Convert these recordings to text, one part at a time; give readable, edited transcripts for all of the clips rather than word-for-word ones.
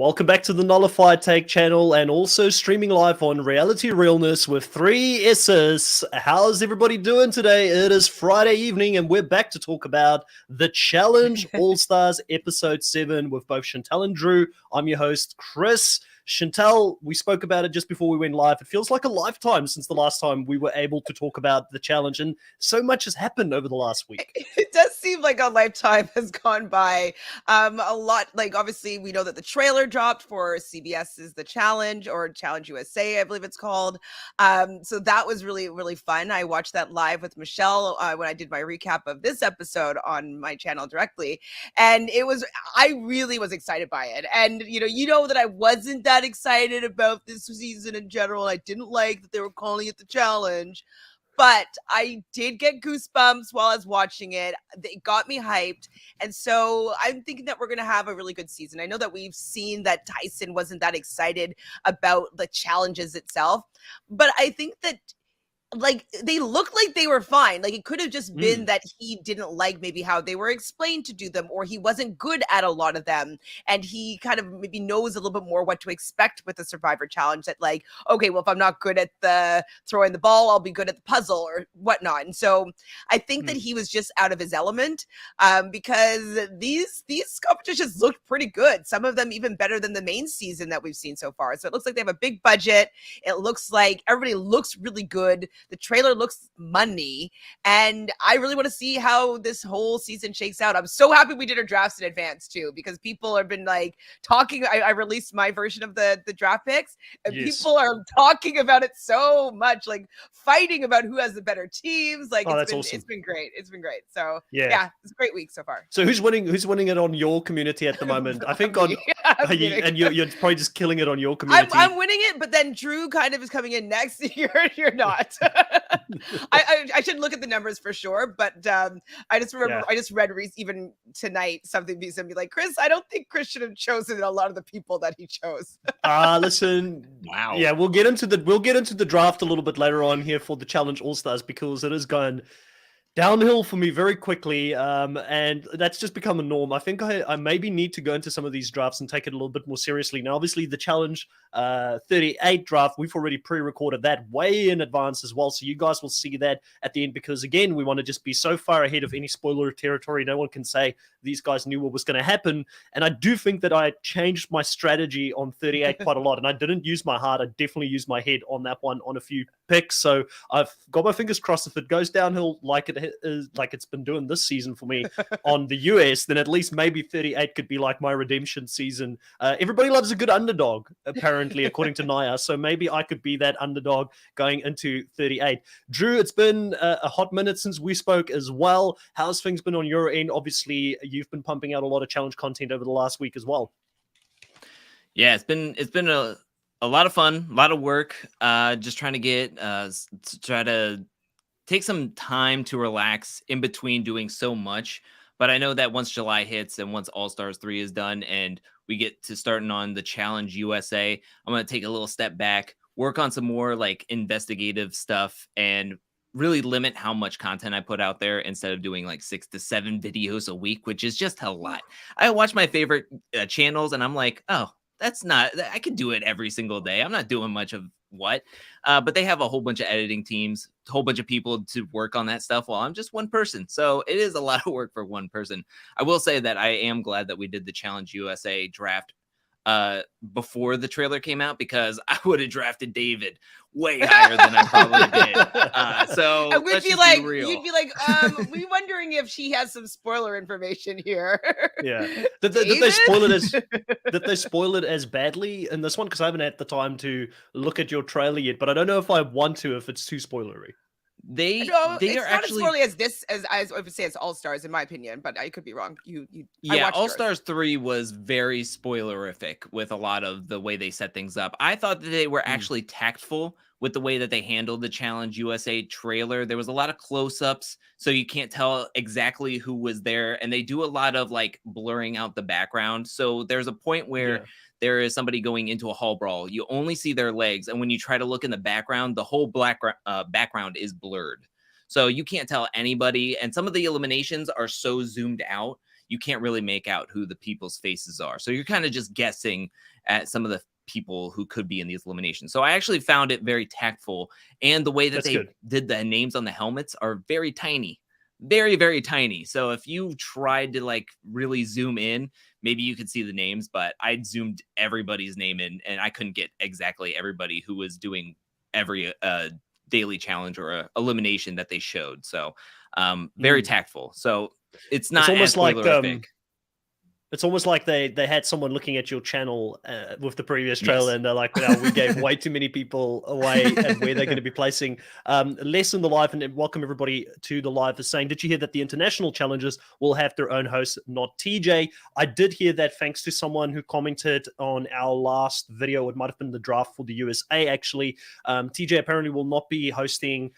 Welcome back to the Nullified Take channel and also streaming live on Reality Realness with 3S's. How's everybody doing today? It is Friday evening and we're back to talk about The Challenge All-Stars Episode 7 with both Chantel and Drew. I'm your host, Chris. Chantel, we spoke about it just before we went live. It feels like a lifetime since the last time we were able to talk about the challenge, and so much has happened over the last week. It does seem like a lifetime has gone by. A lot, like obviously we know that the trailer dropped for CBS's The Challenge, or Challenge USA, I believe it's called. So that was really, really fun. I watched that live with Michelle when I did my recap of this episode on my channel directly. And I really was excited by it. And you know that I wasn't that excited about this season in general. I didn't like that they were calling it The Challenge. But I did get goosebumps while I was watching it. It got me hyped. And so I'm thinking that we're going to have a really good season. I know that we've seen that Tyson wasn't that excited about the challenges itself. But I think that they looked like they were fine. Like it could have just been that he didn't like maybe how they were explained to do them, or he wasn't good at a lot of them. And he kind of maybe knows a little bit more what to expect with the Survivor Challenge, that like, okay, well, if I'm not good at the throwing the ball, I'll be good at the puzzle or whatnot. And so I think that he was just out of his element because these competitions looked pretty good. Some of them even better than the main season that we've seen so far. So it looks like they have a big budget. It looks like everybody looks really good. The trailer looks money, and I really want to see how this whole season shakes out. I'm so happy we did our drafts in advance too, because people have been like talking. I released my version of the draft picks, and people are talking about it so much, like fighting about who has the better teams. Like awesome. It's been great. It's been great. So yeah, it's a great week so far. So who's winning? Who's winning it on your community at the moment? I think on you're probably just killing it on your community. I'm winning it, but then Drew kind of is coming in next. You're not. I should look at the numbers for sure, but I just remember I just read even tonight something be like, Chris, I don't think Chris should have chosen a lot of the people that he chose. Listen, wow. Yeah, we'll get into the draft a little bit later on here for the Challenge All-Stars, because it is going downhill for me very quickly, and that's just become a norm. I think I maybe need to go into some of these drafts and take it a little bit more seriously. Now, obviously, the Challenge 38 draft, we've already pre-recorded that way in advance as well, so you guys will see that at the end, because, again, we want to just be so far ahead of any spoiler territory. No one can say these guys knew what was going to happen, and I do think that I changed my strategy on 38 quite a lot, and I didn't use my heart. I definitely used my head on that one on a few picks, so I've got my fingers crossed. If it goes downhill like it's been doing this season for me on the US, then at least maybe 38 could be like my redemption season. Everybody loves a good underdog, apparently, according to Naya, so maybe I could be that underdog going into 38. Drew, it's been a hot minute since we spoke as well. How's things been on your end? Obviously, you've been pumping out a lot of challenge content over the last week as well. Yeah, it's been a lot of fun, a lot of work, just trying to try to take some time to relax in between doing so much. But I know that once July hits and once All-Stars 3 is done and we get to starting on the Challenge USA, I'm going to take a little step back, work on some more like investigative stuff, and really limit how much content I put out there instead of doing like 6 to 7 videos a week, which is just a lot. I watch my favorite channels and I'm like, oh, I could do it every single day. I'm not doing much of but they have a whole bunch of editing teams, a whole bunch of people to work on that stuff while I'm just one person. So it is a lot of work for one person. I will say that I am glad that we did the Challenge USA draft before the trailer came out, because I would have drafted David way higher than I probably did. So you'd be like, we wondering if she has some spoiler information here. Yeah. Did they spoil it as badly in this one? Because I haven't had the time to look at your trailer yet, but I don't know if I want to, if it's too spoilery. It's not as spoilery as I would say as All-Stars, in my opinion, but I could be wrong. All-Stars 3 was very spoilerific with a lot of the way they set things up. I thought that they were actually tactful with the way that they handled the Challenge USA trailer. There was a lot of close-ups, so you can't tell exactly who was there, and they do a lot of like blurring out the background. So there's a point where there is somebody going into a hall brawl. You only see their legs, and when you try to look in the background, the whole background is blurred. So you can't tell anybody, and some of the eliminations are so zoomed out, you can't really make out who the people's faces are. So you're kind of just guessing at some of the people who could be in these eliminations. So I actually found it very tactful, and the way that they did the names on the helmets are very tiny, very, very tiny. So if you tried to like really zoom in, maybe you could see the names, but I zoomed everybody's name in and I couldn't get exactly everybody who was doing every daily challenge or elimination that they showed. So very tactful. So it's not almost as spoilerific. It's almost like they had someone looking at your channel with the previous trailer, and they're like, "Well, we gave way too many people away and where they're going to be placing." Less in the live, and welcome everybody to the live. Is saying, did you hear that the international challenges will have their own host, not TJ? I did hear that, thanks to someone who commented on our last video. It might have been the draft for the USA. Actually, TJ apparently will not be hosting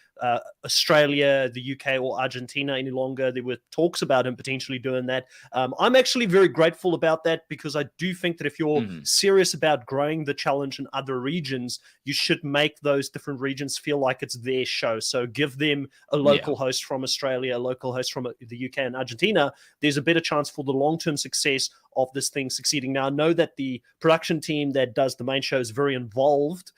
Australia, the UK, or Argentina any longer. There were talks about him potentially doing that. I'm actually very grateful about that, because I do think that if you're serious about growing the challenge in other regions, you should make those different regions feel like it's their show. So give them a local host from Australia, a local host from the UK and Argentina. There's a better chance for the long-term success of this thing succeeding. Now, I know that the production team that does the main show is very involved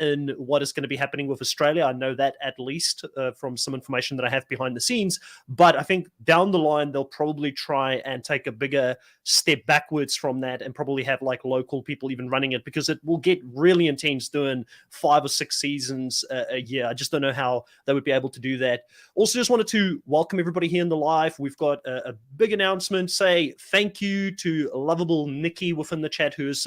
in what is going to be happening with Australia. I know that at least from some information that I have behind the scenes, but I think down the line, they'll probably try and take a bigger step backwards from that and probably have like local people even running it, because it will get really intense doing 5 or 6 seasons a year. I just don't know how they would be able to do that. Also, just wanted to welcome everybody here in the live. We've got a big announcement. Say thank you to lovable Nikki within the chat, who's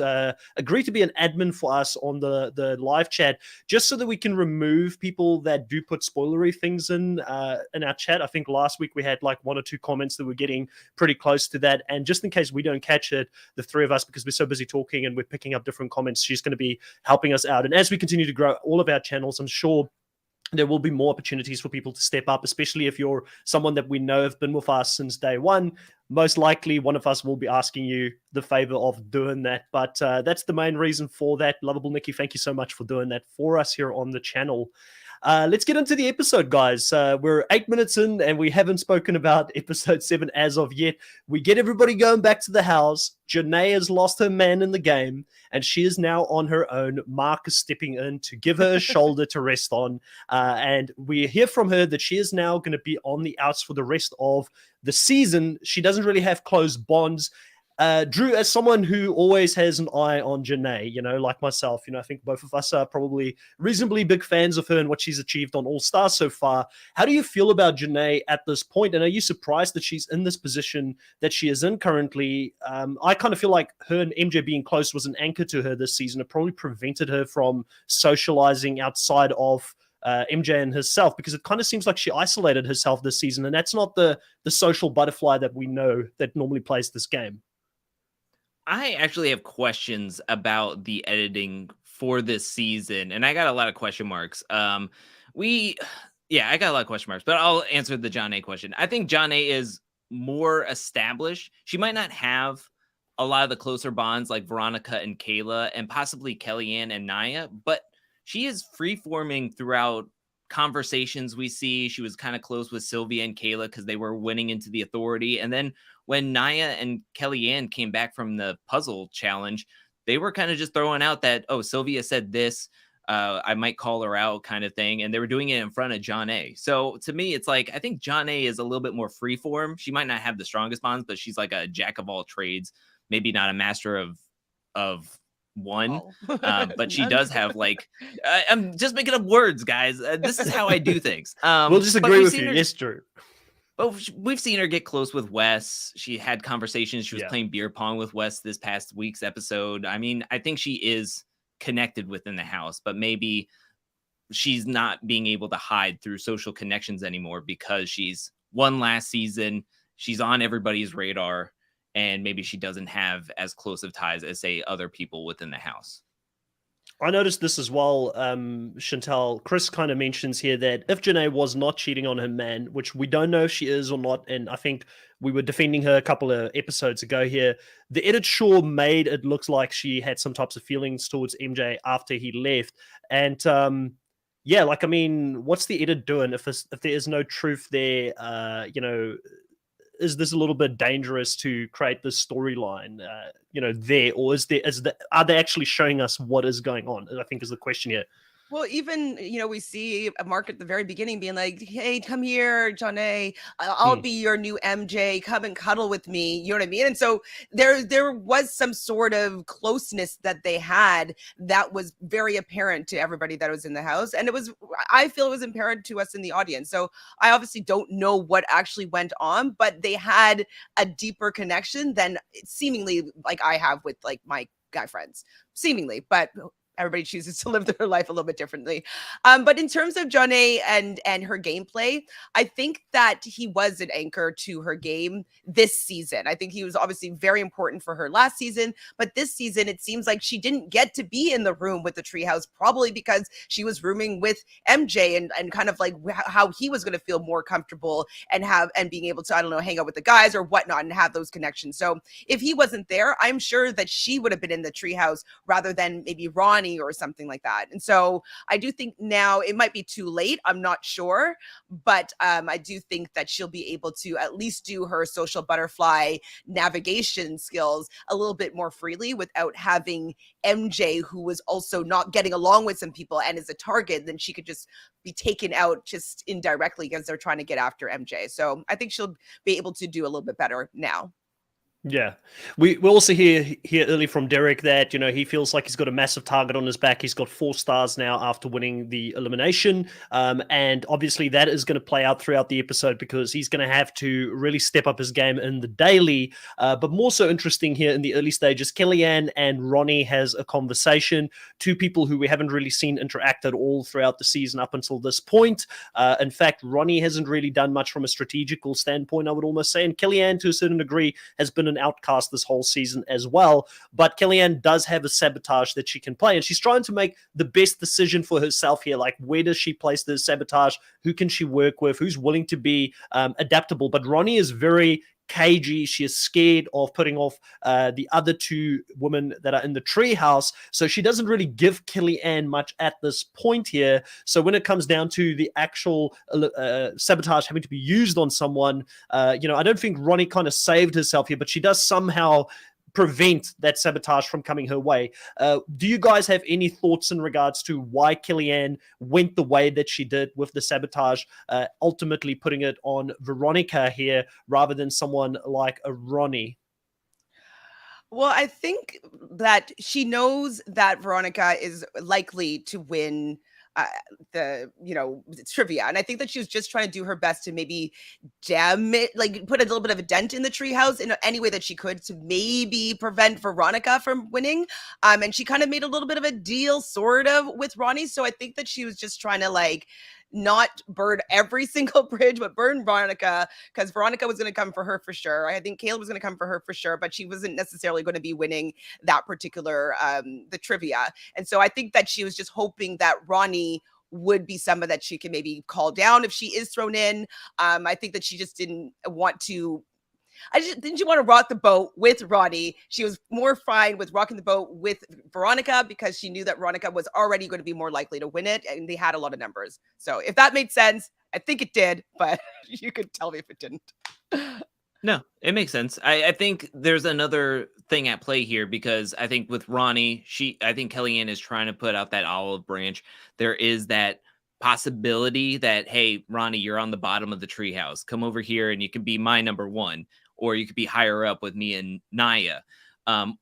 agreed to be an admin for us on the live chat, just so that we can remove people that do put spoilery things in our chat. I think last week we had like 1 or 2 comments that were getting pretty close to that, and just in case we don't catch it, the 3 of us, because we're so busy talking and we're picking up different comments, she's going to be helping us out. And as we continue to grow all of our channels, I'm sure there will be more opportunities for people to step up, especially if you're someone that we know have been with us since day one. Most likely one of us will be asking you the favor of doing that. But that's the main reason for that. Lovable Nikki, thank you so much for doing that for us here on the channel. Let's get into the episode, guys. We're 8 minutes in and we haven't spoken about episode 7 as of yet. We get everybody going back to the house. Janae has lost her man in the game and she is now on her own. Mark is stepping in to give her a shoulder to rest on. And we hear from her that she is now going to be on the outs for the rest of the season. She doesn't really have close bonds. Drew, as someone who always has an eye on Janae, like myself, I think both of us are probably reasonably big fans of her and what she's achieved on All Stars so far. How do you feel about Janae at this point? And are you surprised that she's in this position that she is in currently? I kind of feel like her and MJ being close was an anchor to her this season. It probably prevented her from socializing outside of MJ and herself, because it kind of seems like she isolated herself this season, and that's not the social butterfly that we know that normally plays this game. I actually have questions about the editing for this season, and I got a lot of question marks. I got a lot of question marks, but I'll answer the Janae question. I think Janae is more established. She might not have a lot of the closer bonds like Veronica and Kayla, and possibly Kellyanne and Naya, but she is free-forming throughout conversations we see. She was kind of close with Sylvia and Kayla because they were winning into the authority, and then when Naya and Kellyanne came back from the puzzle challenge, they were kind of just throwing out that, oh, Sylvia said this, I might call her out kind of thing. And they were doing it in front of Janae. So to me, it's like, I think Janae is a little bit more freeform. She might not have the strongest bonds, but she's like a jack of all trades, maybe not a master of one. But she does have like, I'm just making up words, guys. This is how I do things. We'll just agree with you. Yes, true. But we've seen her get close with Wes. She had conversations. She was playing beer pong with Wes this past week's episode. I mean, I think she is connected within the house, but maybe she's not being able to hide through social connections anymore because she's won last season. She's on everybody's radar, and maybe she doesn't have as close of ties as, say, other people within the house. I noticed this as well, Chantal. Chris kind of mentions here that if Janae was not cheating on her man, which we don't know if she is or not, and I think we were defending her a couple of episodes ago here, the edit sure made it look like she had some types of feelings towards MJ after he left. And what's the edit doing if there is no truth there? is this a little bit dangerous to create this storyline, there, or are they actually showing us what is going on? I think is the question here. Well, even, we see a Mark at the very beginning being like, hey, come here, Janae. I'll be your new MJ. Come and cuddle with me. You know what I mean? And so there was some sort of closeness that they had that was very apparent to everybody that was in the house. And I feel it was apparent to us in the audience. So I obviously don't know what actually went on, but they had a deeper connection than seemingly like I have with like my guy friends, seemingly. But everybody chooses to live their life a little bit differently. But in terms of Janae and her gameplay, I think that he was an anchor to her game this season. I think he was obviously very important for her last season, but this season, it seems like she didn't get to be in the room with the treehouse, probably because she was rooming with MJ and kind of like how he was going to feel more comfortable and being able to, I don't know, hang out with the guys or whatnot and have those connections. So if he wasn't there, I'm sure that she would have been in the treehouse rather than maybe Ronnie or something like that. And so I do think now it might be too late. I'm not sure, but I do think that she'll be able to at least do her social butterfly navigation skills a little bit more freely without having MJ, who was also not getting along with some people and is a target. Then she could just be taken out just indirectly because they're trying to get after MJ. So I think she'll be able to do a little bit better now. Yeah, we also hear early from Derrick that he feels like he's got a massive target on his back. He's got 4 stars now after winning the elimination, and obviously that is going to play out throughout the episode because he's going to have to really step up his game in the daily. But more so interesting here in the early stages, Kellyanne and Ronnie has a conversation. 2 people who we haven't really seen interact at all throughout the season up until this point. In fact, Ronnie hasn't really done much from a strategical standpoint, I would almost say, and Kellyanne to a certain degree has been an outcast this whole season as well, but Kellyanne does have a sabotage that she can play, and she's trying to make the best decision for herself here. Like, where does she place the sabotage? Who can she work with? Who's willing to be adaptable? But Ronnie is very cagey. She is scared of putting off the other 2 women that are in the treehouse, so she doesn't really give Kellyanne much at this point here. So when it comes down to the actual sabotage having to be used on someone, I don't think Ronnie kind of saved herself here, but she does somehow prevent that sabotage from coming her way. Do you guys have any thoughts in regards to why Kellyanne went the way that she did with the sabotage, ultimately putting it on Veronica here rather than someone like a Ronnie? Well, I think that she knows that Veronica is likely to win the trivia, and I think that she was just trying to do her best to maybe put a little bit of a dent in the treehouse in any way that she could to maybe prevent Veronica from winning. And she kind of made a little bit of a deal sort of with Ronnie, so I think that she was just trying to not burn every single bridge, but burn Veronica, because Veronica was going to come for her for sure. I think Caleb was going to come for her for sure, but she wasn't necessarily going to be winning that particular the trivia. And so I think that she was just hoping that Ronnie would be someone that she can maybe call down if she is thrown in. I think that she just didn't want to. Didn't you want to rock the boat with Ronnie? She was more fine with rocking the boat with Veronica because she knew that Veronica was already going to be more likely to win it, and they had a lot of numbers. So if that made sense, I think it did, but you could tell me if it didn't. No, it makes sense. I think there's another thing at play here because I think with Ronnie, I think Kellyanne is trying to put out that olive branch. There is that possibility that, hey, Ronnie, you're on the bottom of the treehouse. Come over here and you can be my number 1. Or you could be higher up with me and Naya. And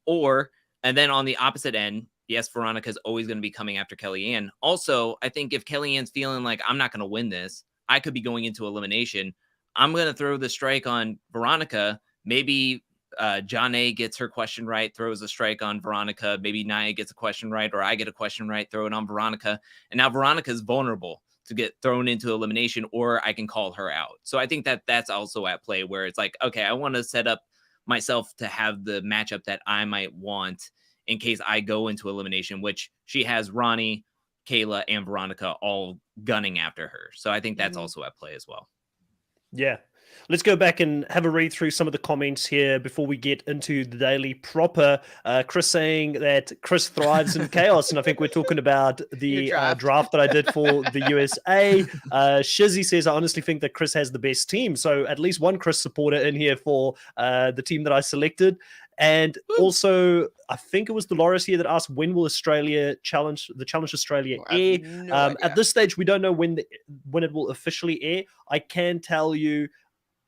then on the opposite end, yes, Veronica's always going to be coming after Kellyanne. Also, I think if Kellyanne's feeling like I'm not going to win this, I could be going into elimination. I'm going to throw the strike on Veronica. Maybe Janae gets her question right, throws a strike on Veronica. Maybe Naya gets a question right, or I get a question right, throw it on Veronica. And now Veronica's vulnerable to get thrown into elimination, or I can call her out. So I think that that's also at play where it's like, okay, I want to set up myself to have the matchup that I might want in case I go into elimination, which she has Ronnie, Kayla, and Veronica all gunning after her. So I think that's also at play as well. Yeah. Let's go back and have a read through some of the comments here before we get into the daily proper. Chris saying that Chris thrives in chaos, and I think we're talking about the draft that I did for the USA. Shizzy says, I honestly think that Chris has the best team. So at least one Chris supporter in here for the team that I selected. And also, I think it was Dolores here that asked, when will Australia challenge Australia air? At this stage, we don't know when it will officially air. I can tell you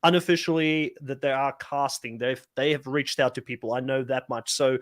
unofficially that they are casting. They have reached out to people. I know that much. So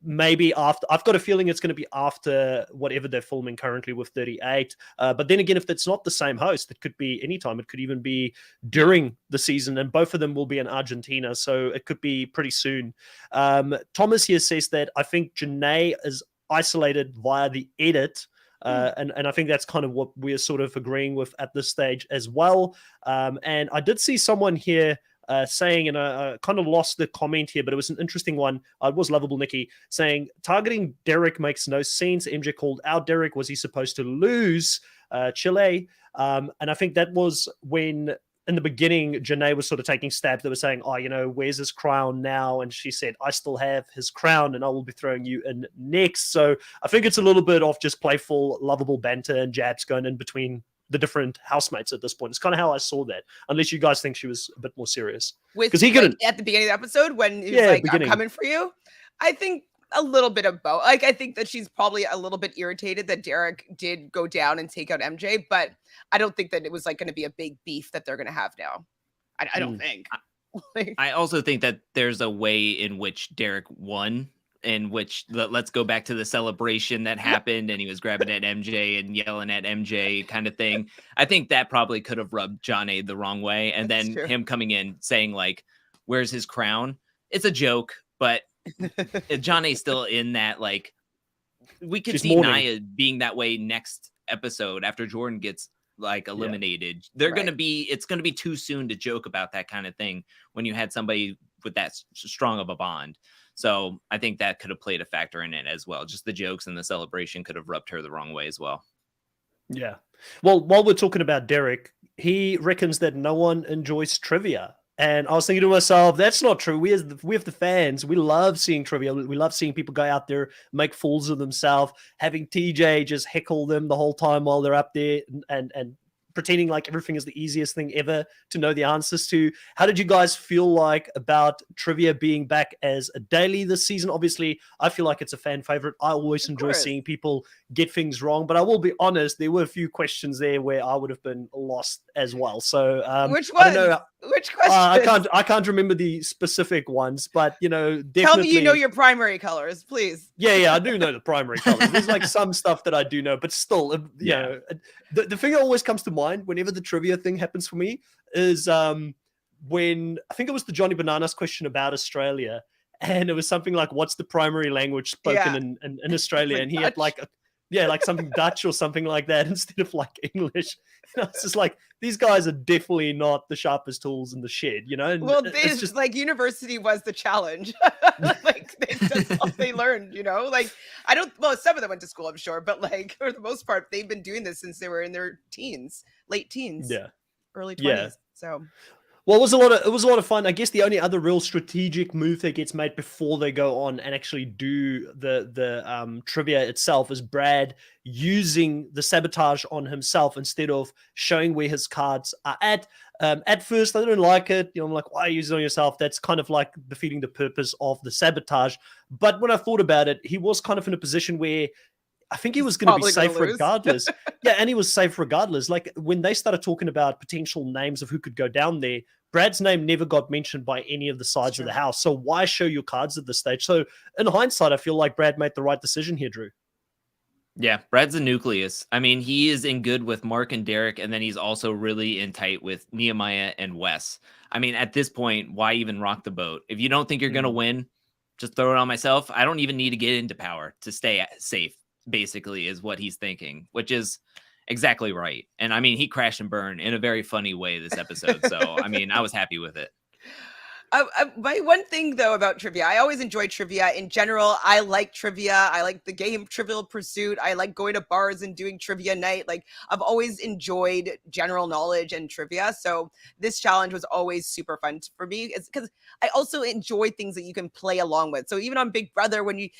maybe after, I've got a feeling it's going to be after whatever they're filming currently with 38. But then again, if it's not the same host, it could be anytime. It could even be during the season, and both of them will be in Argentina. So it could be pretty soon. Thomas here says that I think Janae is isolated via the edit. And I think that's kind of what we're sort of agreeing with at this stage as well. And I did see someone here saying, and I kind of lost the comment here, but it was an interesting one. It was Lovable Nikki saying, targeting Derrick makes no sense. MJ called out Derrick. Was he supposed to lose Chile? And I think that was when, in the beginning, Janae was sort of taking stabs. They were saying, oh, where's his crown now? And she said, I still have his crown and I will be throwing you in next. So I think it's a little bit of just playful, lovable banter and jabs going in between the different housemates at this point. It's kind of how I saw that, unless you guys think she was a bit more serious. Because he couldn't at the beginning of the episode when he was I'm coming for you. I think a little bit of both. Like, I think that she's probably a little bit irritated that Derrick did go down and take out MJ, but I don't think that it was like going to be a big beef that they're going to have now. I don't think. I also think that there's a way in which Derrick won, in which let's go back to the celebration that happened and he was grabbing at MJ and yelling at MJ kind of thing. I think that probably could have rubbed Janae the wrong way. And then him coming in saying like, where's his crown? It's a joke, but Janae's still in that, like, we could see Nia being that way next episode after Jordan gets like eliminated. They're going to be, it's going to be too soon to joke about that kind of thing when you had somebody with that strong of a bond. So I think that could have played a factor in it as well. Just the jokes and the celebration could have rubbed her the wrong way as well. Yeah. Well, while we're talking about Derrick, he reckons that no one enjoys trivia. And I was thinking to myself, that's not true. We have the fans. We love seeing trivia. We love seeing people go out there, make fools of themselves, having TJ just heckle them the whole time while they're up there and pretending like everything is the easiest thing ever to know the answers to. How did you guys feel like about trivia being back as a daily this season? Obviously, I feel like it's a fan favorite. I always enjoy seeing people get things wrong, but I will be honest, there were a few questions there where I would have been lost as well. So which one? I don't know. Which question? I can't remember the specific ones, but definitely. Tell me you know your primary colors, please. Yeah, I do know the primary colors. There's like some stuff that I do know, but still, you know, the thing that always comes to mind whenever the trivia thing happens for me is when I think it was the Johnny Bananas question about Australia, and it was something like, "What's the primary language spoken in Australia?" And he had like like something Dutch or something like that instead of like English. And I was just like, these guys are definitely not the sharpest tools in the shed, And well, it's just like university was the challenge. Like that's all they learned, Like some of them went to school, I'm sure, but like for the most part, they've been doing this since they were in their teens, late teens, early 20s. So. Well, it was a lot of fun. I guess the only other real strategic move that gets made before they go on and actually do the trivia itself is Brad using the sabotage on himself instead of showing where his cards are at. At first, I didn't like it. I'm like, why are you using it on yourself? That's kind of like defeating the purpose of the sabotage. But when I thought about it, he was kind of in a position where I think he was going to be safe regardless. And he was safe regardless. Like when they started talking about potential names of who could go down there, Brad's name never got mentioned by any of the sides of the house. So why show your cards at this stage? So in hindsight, I feel like Brad made the right decision here, Drew. Yeah, Brad's a nucleus. I mean, he is in good with Mark and Derrick, and then he's also really in tight with Nehemiah and Wes. I mean, at this point, why even rock the boat? If you don't think you're going to win, just throw it on myself. I don't even need to get into power to stay safe, basically, is what he's thinking, which is exactly right. And I mean, he crashed and burned in a very funny way this episode. So, I mean, I was happy with it. My one thing though about trivia, I always enjoy trivia in general. I like trivia. I like the game Trivial Pursuit. I like going to bars and doing trivia night. Like I've always enjoyed general knowledge and trivia. So this challenge was always super fun for me. It's because I also enjoy things that you can play along with. So even on Big Brother, when you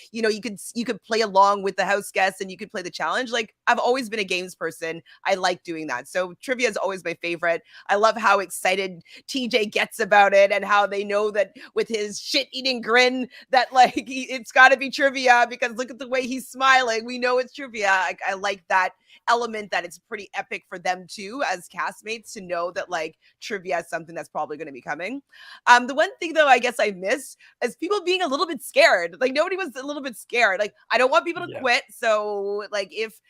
could play along with the house guests and you could play the challenge. Like I've always been a games person. I like doing that. So trivia is always my favorite. I love how excited TJ gets about it and how they know that with his shit-eating grin that like it's got to be trivia because look at the way he's smiling. We know it's trivia. I like that element that it's pretty epic for them too as castmates to know that like trivia is something that's probably going to be coming. The one thing though I guess I miss is people being a little bit scared. Like nobody was a little bit scared. Like I don't want people to quit. So like if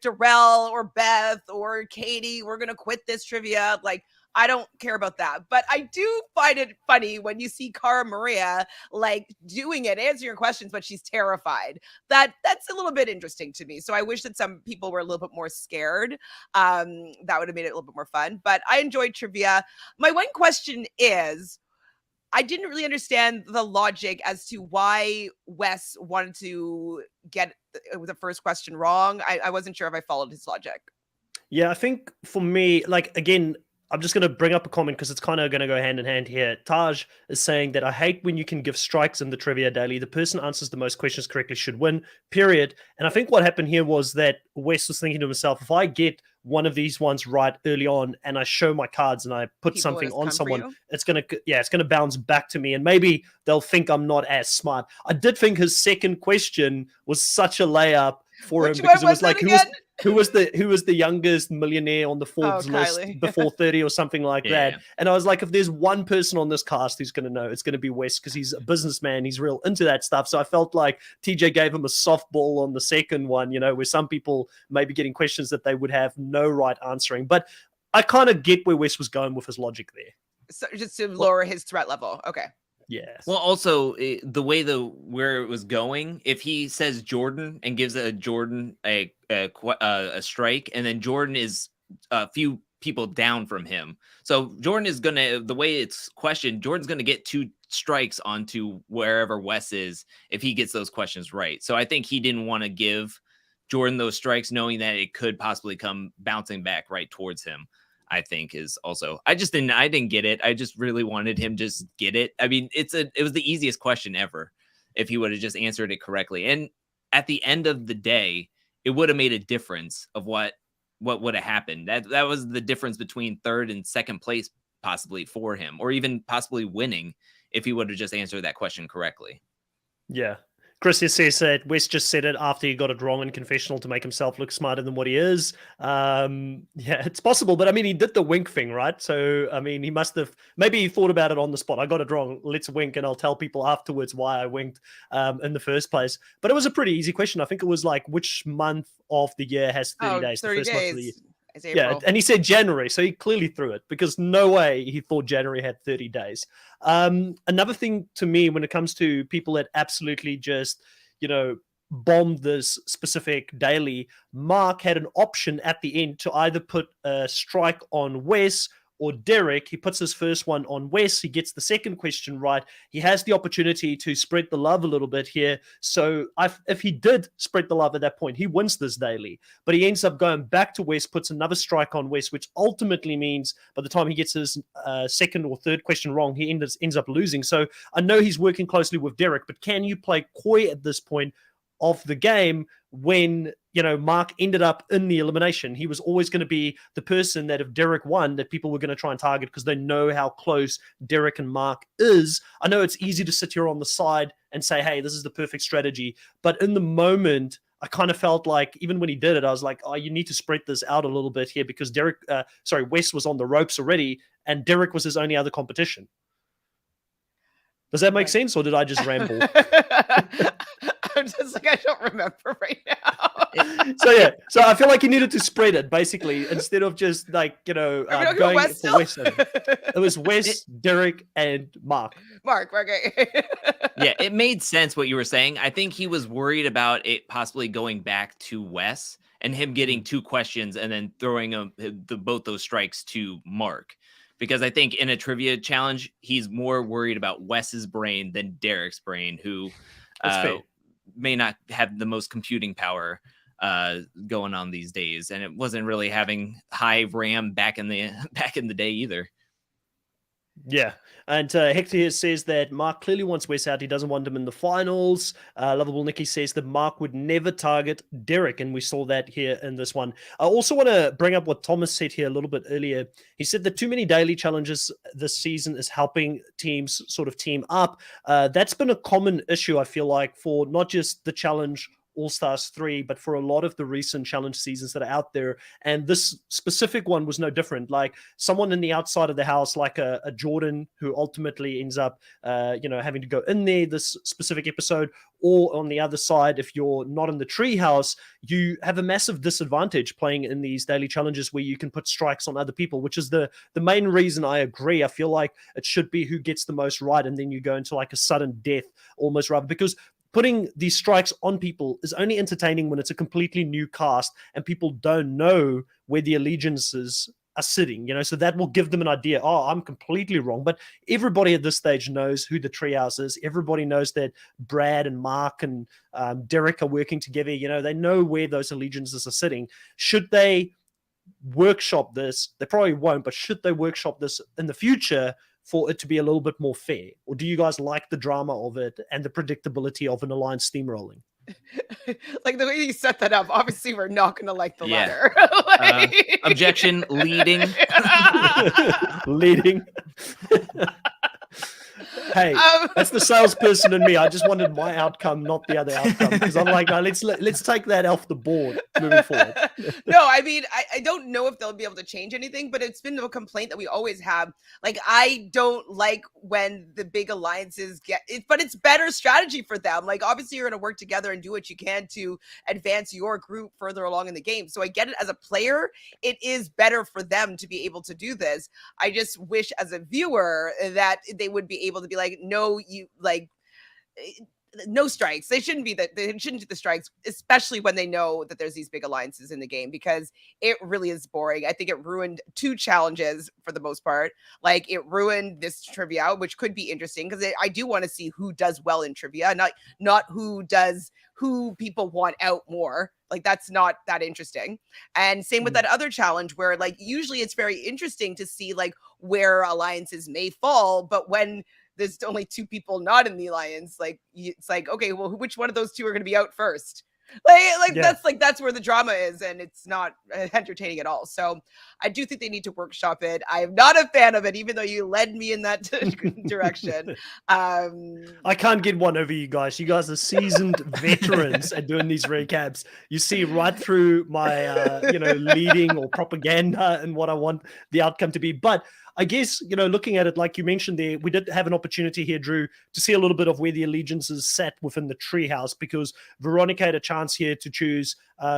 Darrell or Beth or Katie were going to quit this trivia, like I don't care about that. But I do find it funny when you see Cara Maria like doing it, answering your questions, but she's terrified. That's a little bit interesting to me. So I wish that some people were a little bit more scared. That would have made it a little bit more fun. But I enjoyed trivia. My one question is, I didn't really understand the logic as to why Wes wanted to get the first question wrong. I wasn't sure if I followed his logic. Yeah, I think for me, like, again, I'm just going to bring up a comment because it's kind of going to go hand in hand here. Taj is saying that I hate when you can give strikes in the trivia daily. The person answers the most questions correctly should win, period. And I think what happened here was that Wes was thinking to himself, if I get one of these ones right early on and I show my cards and I put something on someone, it's going to bounce back to me and maybe they'll think I'm not as smart. I did think his second question was such a layup for him because it was like, who was the youngest millionaire on the Forbes list before 30 or something like that? And I was like, if there's one person on this cast who's going to know, it's going to be Wes because he's a businessman. He's real into that stuff. So I felt like TJ gave him a softball on the second one, where some people may be getting questions that they would have no right answering. But I kind of get where Wes was going with his logic there. So just to lower his threat level. Okay. Yes. Well, also the way where it was going, if he says Jordan and gives a Jordan a strike, and then Jordan is a few people down from him, so Jordan is gonna, the way it's questioned, Jordan's gonna get 2 strikes onto wherever Wes is if he gets those questions right. So I think he didn't want to give Jordan those strikes, knowing that it could possibly come bouncing back right towards him. I think is also, I didn't get it. I just really wanted him just get it. I mean, it was the easiest question ever if he would have just answered it correctly. And at the end of the day, it would have made a difference of what would have happened. That was the difference between third and second place possibly for him, or even possibly winning if he would have just answered that question correctly. Yeah. Chris says that Wes just said it after he got it wrong in confessional to make himself look smarter than what he is. Yeah, it's possible, but I mean, he did the wink thing, right? So, I mean, he must have, maybe he thought about it on the spot. I got it wrong. Let's wink, and I'll tell people afterwards why I winked in the first place. But it was a pretty easy question. I think it was like, which month of the year has 30 days? 30 the first days. month of the year. Yeah, and he said January, so he clearly threw it because no way he thought January had 30 days. Another thing to me when it comes to people that absolutely just, bombed this specific daily, Mark had an option at the end to either put a strike on Wes or Derrick. He puts his first one on Wes. He gets the second question right. He has the opportunity to spread the love a little bit here. So if he did spread the love at that point, he wins this daily. But he ends up going back to Wes, puts another strike on Wes, which ultimately means by the time he gets his second or third question wrong, he ends up losing. So I know he's working closely with Derrick, but can you play coy at this point of the game when Mark ended up in the elimination? He was always going to be the person that if Derrick won, that people were going to try and target because they know how close Derrick and Mark is. I know it's easy to sit here on the side and say, hey, this is the perfect strategy. But in the moment, I kind of felt like even when he did it, I was like, oh, you need to spread this out a little bit here because Wes was on the ropes already and Derrick was his only other competition. Does that make sense, or did I just ramble? I'm just like, I don't remember right now. So I feel like you needed to spread it basically instead of just like going Wes for Wes. It was Wes, Derrick, and Mark. Okay. Yeah, it made sense what you were saying. I think he was worried about it possibly going back to Wes and him getting 2 questions and then throwing both those strikes to Mark. because I think in a trivia challenge, he's more worried about Wes's brain than Derrick's brain, who may not have the most computing power going on these days, and it wasn't really having high RAM back in the day either. Yeah, and Hector here says that Mark clearly wants Wes out. He doesn't want him in the finals. Lovable Nikki says that Mark would never target Derrick, and we saw that here in this one. I also want to bring up what Thomas said here a little bit earlier. He said that too many daily challenges this season is helping teams sort of team up. That's been a common issue, I feel like, for not just the challenge All-Stars 3, but for a lot of the recent challenge seasons that are out there. And this specific one was no different. Like someone in the outside of the house, like a Jordan, who ultimately ends up, having to go in there this specific episode, or on the other side, if you're not in the treehouse, you have a massive disadvantage playing in these daily challenges where you can put strikes on other people, which is the main reason I agree. I feel like it should be who gets the most right, and then you go into like a sudden death almost, rather, because putting these strikes on people is only entertaining when it's a completely new cast and people don't know where the allegiances are sitting, so that will give them an idea. Oh, I'm completely wrong. But everybody at this stage knows who the treehouse is. Everybody knows that Brad and Mark and Derrick are working together. They know where those allegiances are sitting. Should they workshop this? They probably won't, but should they workshop this in the future for it to be a little bit more fair? Or do you guys like the drama of it and the predictability of an alliance steamrolling? Like the way you set that up, obviously we're not going to like the letter. Objection, leading. Leading. Hey, that's the salesperson in me. I just wanted my outcome, not the other outcome, because I'm like, no, let's take that off the board moving forward. No, I mean, I don't know if they'll be able to change anything, but it's been a complaint that we always have. Like, I don't like when the big alliances get it, but it's better strategy for them. Like, obviously, you're going to work together and do what you can to advance your group further along in the game. So I get it as a player. It is better for them to be able to do this. I just wish as a viewer that they would be able to be like, no, you like no strikes. They shouldn't do the strikes, especially when they know that there's these big alliances in the game, because it really is boring. I think it ruined 2 challenges for the most part. Like it ruined this trivia, which could be interesting because I do want to see who does well in trivia, not who people want out more. Like that's not that interesting. And same with that other challenge where like usually it's very interesting to see like where alliances may fall, but when there's only 2 people not in the alliance, like it's like, okay, well, which one of those 2 are going to be out first? That's where the drama is, and it's not entertaining at all. So I do think they need to workshop it. I am not a fan of it, even though you led me in that direction. I can't get one over you guys. You guys are seasoned veterans at doing these recaps. You see right through my leading or propaganda and what I want the outcome to be. But I guess, looking at it, like you mentioned there, we did have an opportunity here, Drew, to see a little bit of where the allegiances sat within the treehouse, because Veronica had a chance here to choose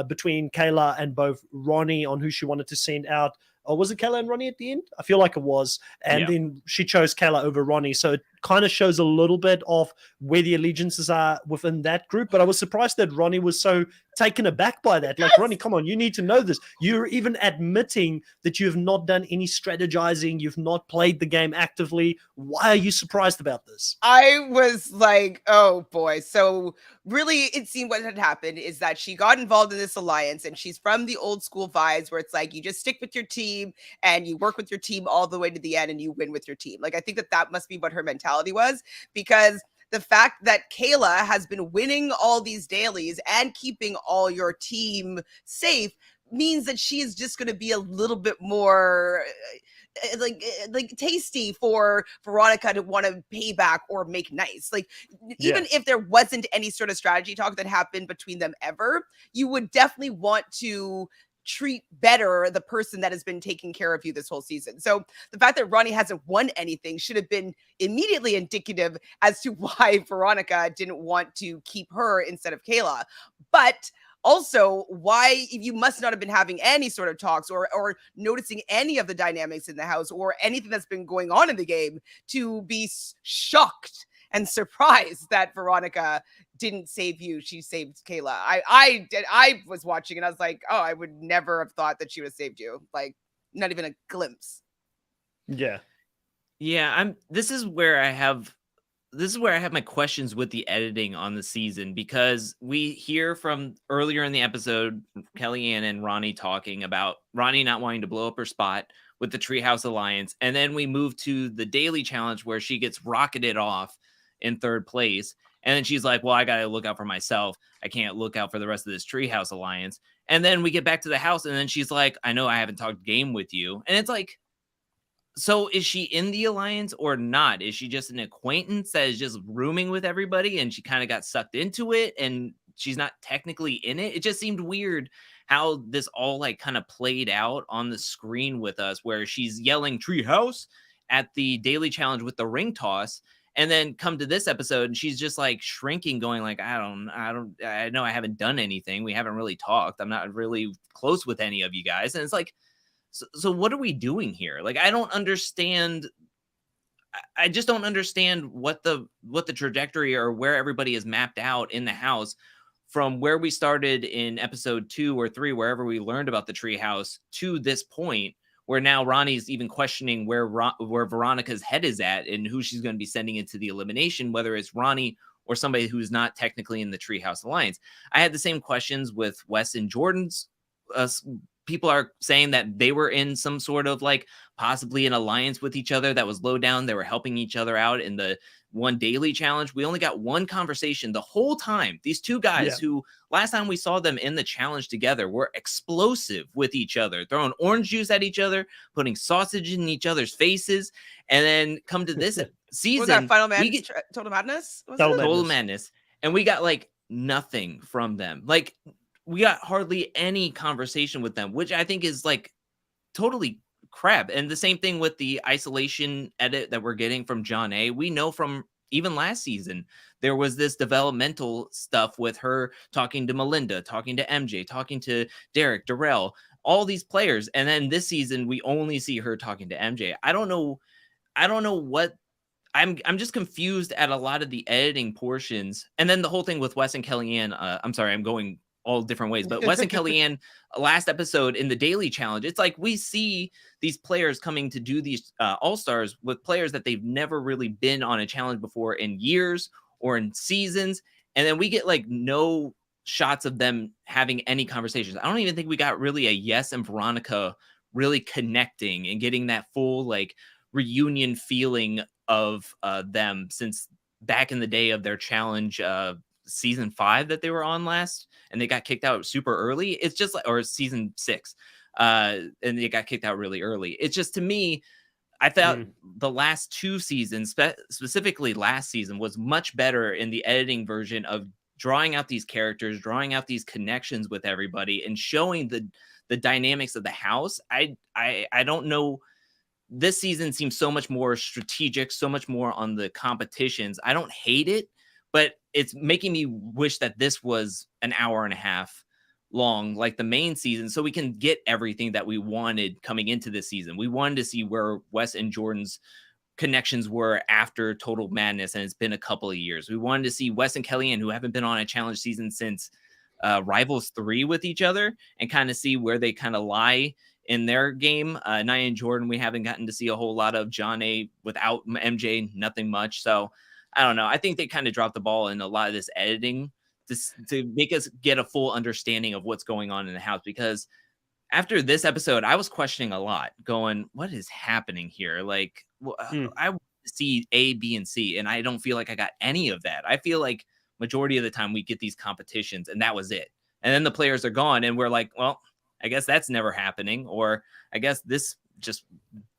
between Kayla and both Ronnie on who she wanted to send out. Or was it Kellyanne and Ronnie at the end? I feel like it was. And then she chose Kayla over Ronnie. So it kind of shows a little bit of where the allegiances are within that group. But I was surprised that Ronnie was so taken aback by that. Like, Ronnie, come on, you need to know this. You're even admitting that you have not done any strategizing. You've not played the game actively. Why are you surprised about this? I was like, oh boy. So really it seemed what had happened is that she got involved in this alliance, and she's from the old school vibes where it's like, you just stick with your team and you work with your team all the way to the end and you win with your team. Like, I think that must be what her mentality was, because the fact that Kayla has been winning all these dailies and keeping all your team safe means that she is just going to be a little bit more like tasty for Veronica to want to pay back or make nice. Like even if there wasn't any sort of strategy talk that happened between them ever, you would definitely want to treat better the person that has been taking care of you this whole season. So the fact that Ronnie hasn't won anything should have been immediately indicative as to why Veronica didn't want to keep her instead of Kayla. But also, why you must not have been having any sort of talks or noticing any of the dynamics in the house or anything that's been going on in the game to be shocked and surprised that Veronica didn't save you. She saved Kayla. I was watching and I was like, oh, I would never have thought that she would have saved you. Like, not even a glimpse. Yeah, this is where I have my questions with the editing on the season, because we hear from earlier in the episode Kellyanne and Ronnie talking about Ronnie not wanting to blow up her spot with the Treehouse Alliance, and then we move to the daily challenge where she gets rocketed off in third place, and then she's like, well, I gotta look out for myself, I can't look out for the rest of this Treehouse Alliance. And then we get back to the house, and then she's like, I know I haven't talked game with you. And it's like, so is she in the alliance or not? Is she just an acquaintance that is just rooming with everybody and she kind of got sucked into it and she's not technically in it? It just seemed weird how this all like kind of played out on the screen with us, where she's yelling Treehouse at the daily challenge with the ring toss, and then come to this episode and she's just like shrinking, going like, I know I haven't done anything, we haven't really talked, I'm not really close with any of you guys. And it's like, so what are we doing here? Like, I don't understand. I just don't understand what the trajectory or where everybody is mapped out in the house from where we started in episode 2 or 3, wherever we learned about the treehouse, to this point where now Ronnie's even questioning where Veronica's head is at and who she's going to be sending into the elimination, whether it's Ronnie or somebody who's not technically in the Treehouse Alliance. I had the same questions with Wes and Jordan's. People are saying that they were in some sort of like possibly an alliance with each other that was low down. They were helping each other out in the one daily challenge. We only got one conversation the whole time. These two guys who last time we saw them in the challenge together were explosive with each other, throwing orange juice at each other, putting sausage in each other's faces. And then come to this season. Was that Total Madness? Total Madness. And we got like nothing from them. Like, we got hardly any conversation with them, which I think is like totally crap. And the same thing with the isolation edit that we're getting from Janae. We know from even last season, there was this developmental stuff with her talking to Melinda, talking to MJ, talking to Derrick, Darrell, all these players. And then this season, we only see her talking to MJ. I don't know what. I'm just confused at a lot of the editing portions. And then the whole thing with Wes and Kellyanne. I'm sorry, I'm going all different ways, but Wes and Kellyanne last episode in the daily challenge, it's like we see these players coming to do these all-stars with players that they've never really been on a challenge before in years or in seasons, and then we get like no shots of them having any conversations. I don't even think we got really a Yes and Veronica really connecting and getting that full like reunion feeling of them since back in the day of their challenge season 5 that they were on last, and they got kicked out super early. It's just like, or season 6, and they got kicked out really early. It's just, to me, I thought the last 2 seasons, specifically last season, was much better in the editing version of drawing out these characters, drawing out these connections with everybody, and showing the dynamics of the house. I don't know. This season seems so much more strategic, so much more on the competitions. I don't hate it, but it's making me wish that this was an hour and a half long, like the main season, so we can get everything that we wanted coming into this season. We wanted to see where Wes and Jordan's connections were after Total Madness, and it's been a couple of years. We wanted to see Wes and Kellyanne, who haven't been on a challenge season since Rivals 3 with each other, and kind of see where they kind of lie in their game. Nia and Jordan, we haven't gotten to see a whole lot of. Janae without MJ, nothing much. So I don't know. I think they kind of dropped the ball in a lot of this editing to make us get a full understanding of what's going on in the house. Because after this episode, I was questioning a lot, going, what is happening here? Like, I want to see A, B, and C, and I don't feel like I got any of that. I feel like majority of the time we get these competitions, and that was it. And then the players are gone, and we're like, well, I guess that's never happening. Or I guess this just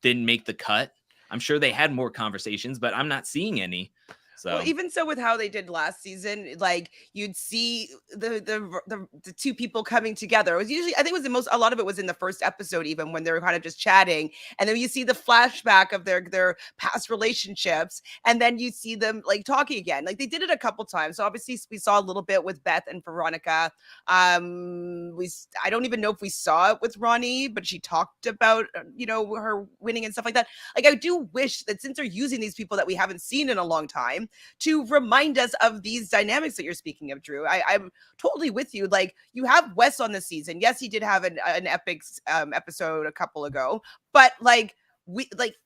didn't make the cut. I'm sure they had more conversations, but I'm not seeing any. So. Well, even so, with how they did last season, like you'd see the two people coming together. It was usually, I think, a lot of it was in the first episode, even when they were kind of just chatting, and then you see the flashback of their past relationships, and then you see them like talking again. Like they did it a couple times. So obviously, we saw a little bit with Beth and Veronica. I don't even know if we saw it with Ronnie, but she talked about her winning and stuff like that. Like I do wish that since they're using these people that we haven't seen in a long time, to remind us of these dynamics that you're speaking of, Drew. I'm totally with you. Like you have Wes on the season. Yes, he did have an epic episode a couple ago, but like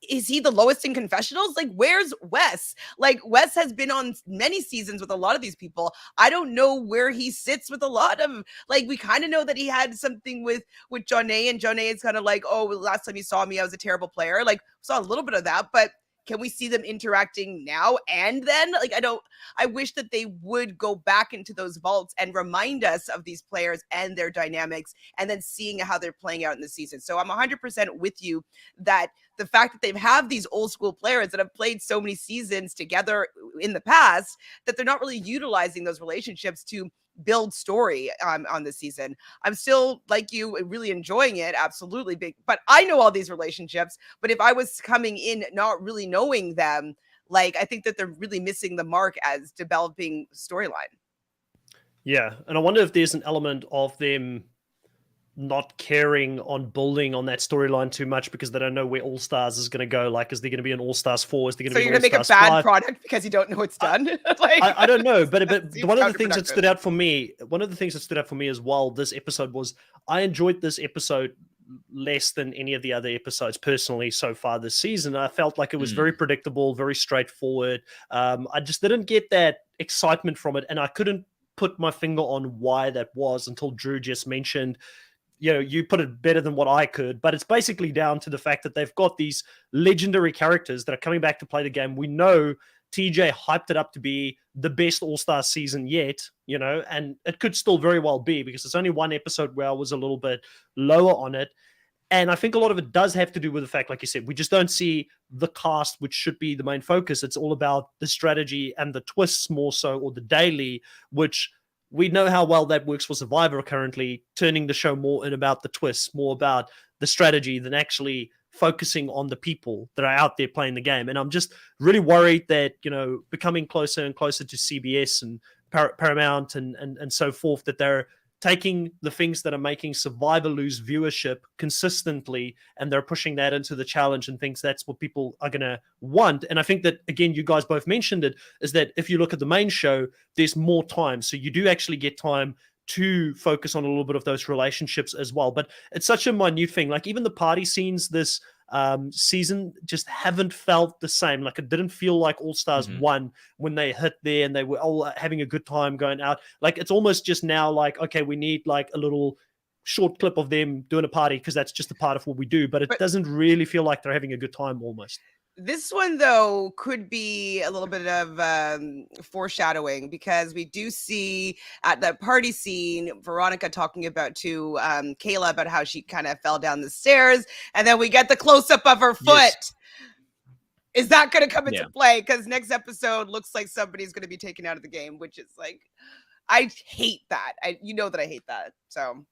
is he the lowest in confessionals? Like, where's Wes? Like, Wes has been on many seasons with a lot of these people. I don't know where he sits with a lot of, like, we kind of know that he had something with Janae, and Janae is kind of like, oh, last time you saw me, I was a terrible player. Like, saw a little bit of that, but can we see them interacting now and then? Like, I wish that they would go back into those vaults and remind us of these players and their dynamics, and then seeing how they're playing out in the season. So I'm 100% with you that the fact that they have these old school players that have played so many seasons together in the past, that they're not really utilizing those relationships to build story on this season. I'm still, like you, really enjoying it, absolutely big. But I know all these relationships. But if I was coming in not really knowing them, like, I think that they're really missing the mark as developing storyline. Yeah, and I wonder if there's an element of them not caring on building on that storyline too much because they don't know where All Stars is going to go. Like, is there going to be an All Stars 4? Is there going to be an All Stars 5? So you're going to make a bad product because you don't know it's done? Like, I don't know, but one of the things that stood out for me, as well, this episode was, I enjoyed this episode less than any of the other episodes personally so far this season. I felt like it was very predictable, very straightforward. I just didn't get that excitement from it, and I couldn't put my finger on why that was until Drew just mentioned, you know, you put it better than what I could, but it's basically down to the fact that they've got these legendary characters that are coming back to play the game. We know TJ hyped it up to be the best All-Star season yet, you know, and it could still very well be, because it's only one episode where I was a little bit lower on it. And I think a lot of it does have to do with the fact, like you said, we just don't see the cast, which should be the main focus. It's all about the strategy and the twists more so, or the daily, which we know how well that works for Survivor currently, turning the show more in about the twists, more about the strategy than actually focusing on the people that are out there playing the game. And I'm just really worried that, you know, becoming closer and closer to CBS and Paramount and so forth, that they're taking the things that are making Survivor lose viewership consistently, and they're pushing that into the challenge and thinks that's what people are going to want. And I think that, again, you guys both mentioned it, is that if you look at the main show, there's more time. So you do actually get time to focus on a little bit of those relationships as well. But it's such a minute thing. Like, even the party scenes this season just haven't felt the same. Like, it didn't feel like All Stars 1 when they hit there and they were all having a good time going out. Like, it's almost just now like, okay, we need like a little short clip of them doing a party because that's just a part of what we do. But it doesn't really feel like they're having a good time almost. This one, though, could be a little bit of foreshadowing, because we do see at that party scene Veronica talking about to Kayla about how she kind of fell down the stairs, and then we get the close-up of her foot. Yes. Is that going to come into play? Because next episode looks like somebody's going to be taken out of the game, which is like, I hate that. You know that I hate that. So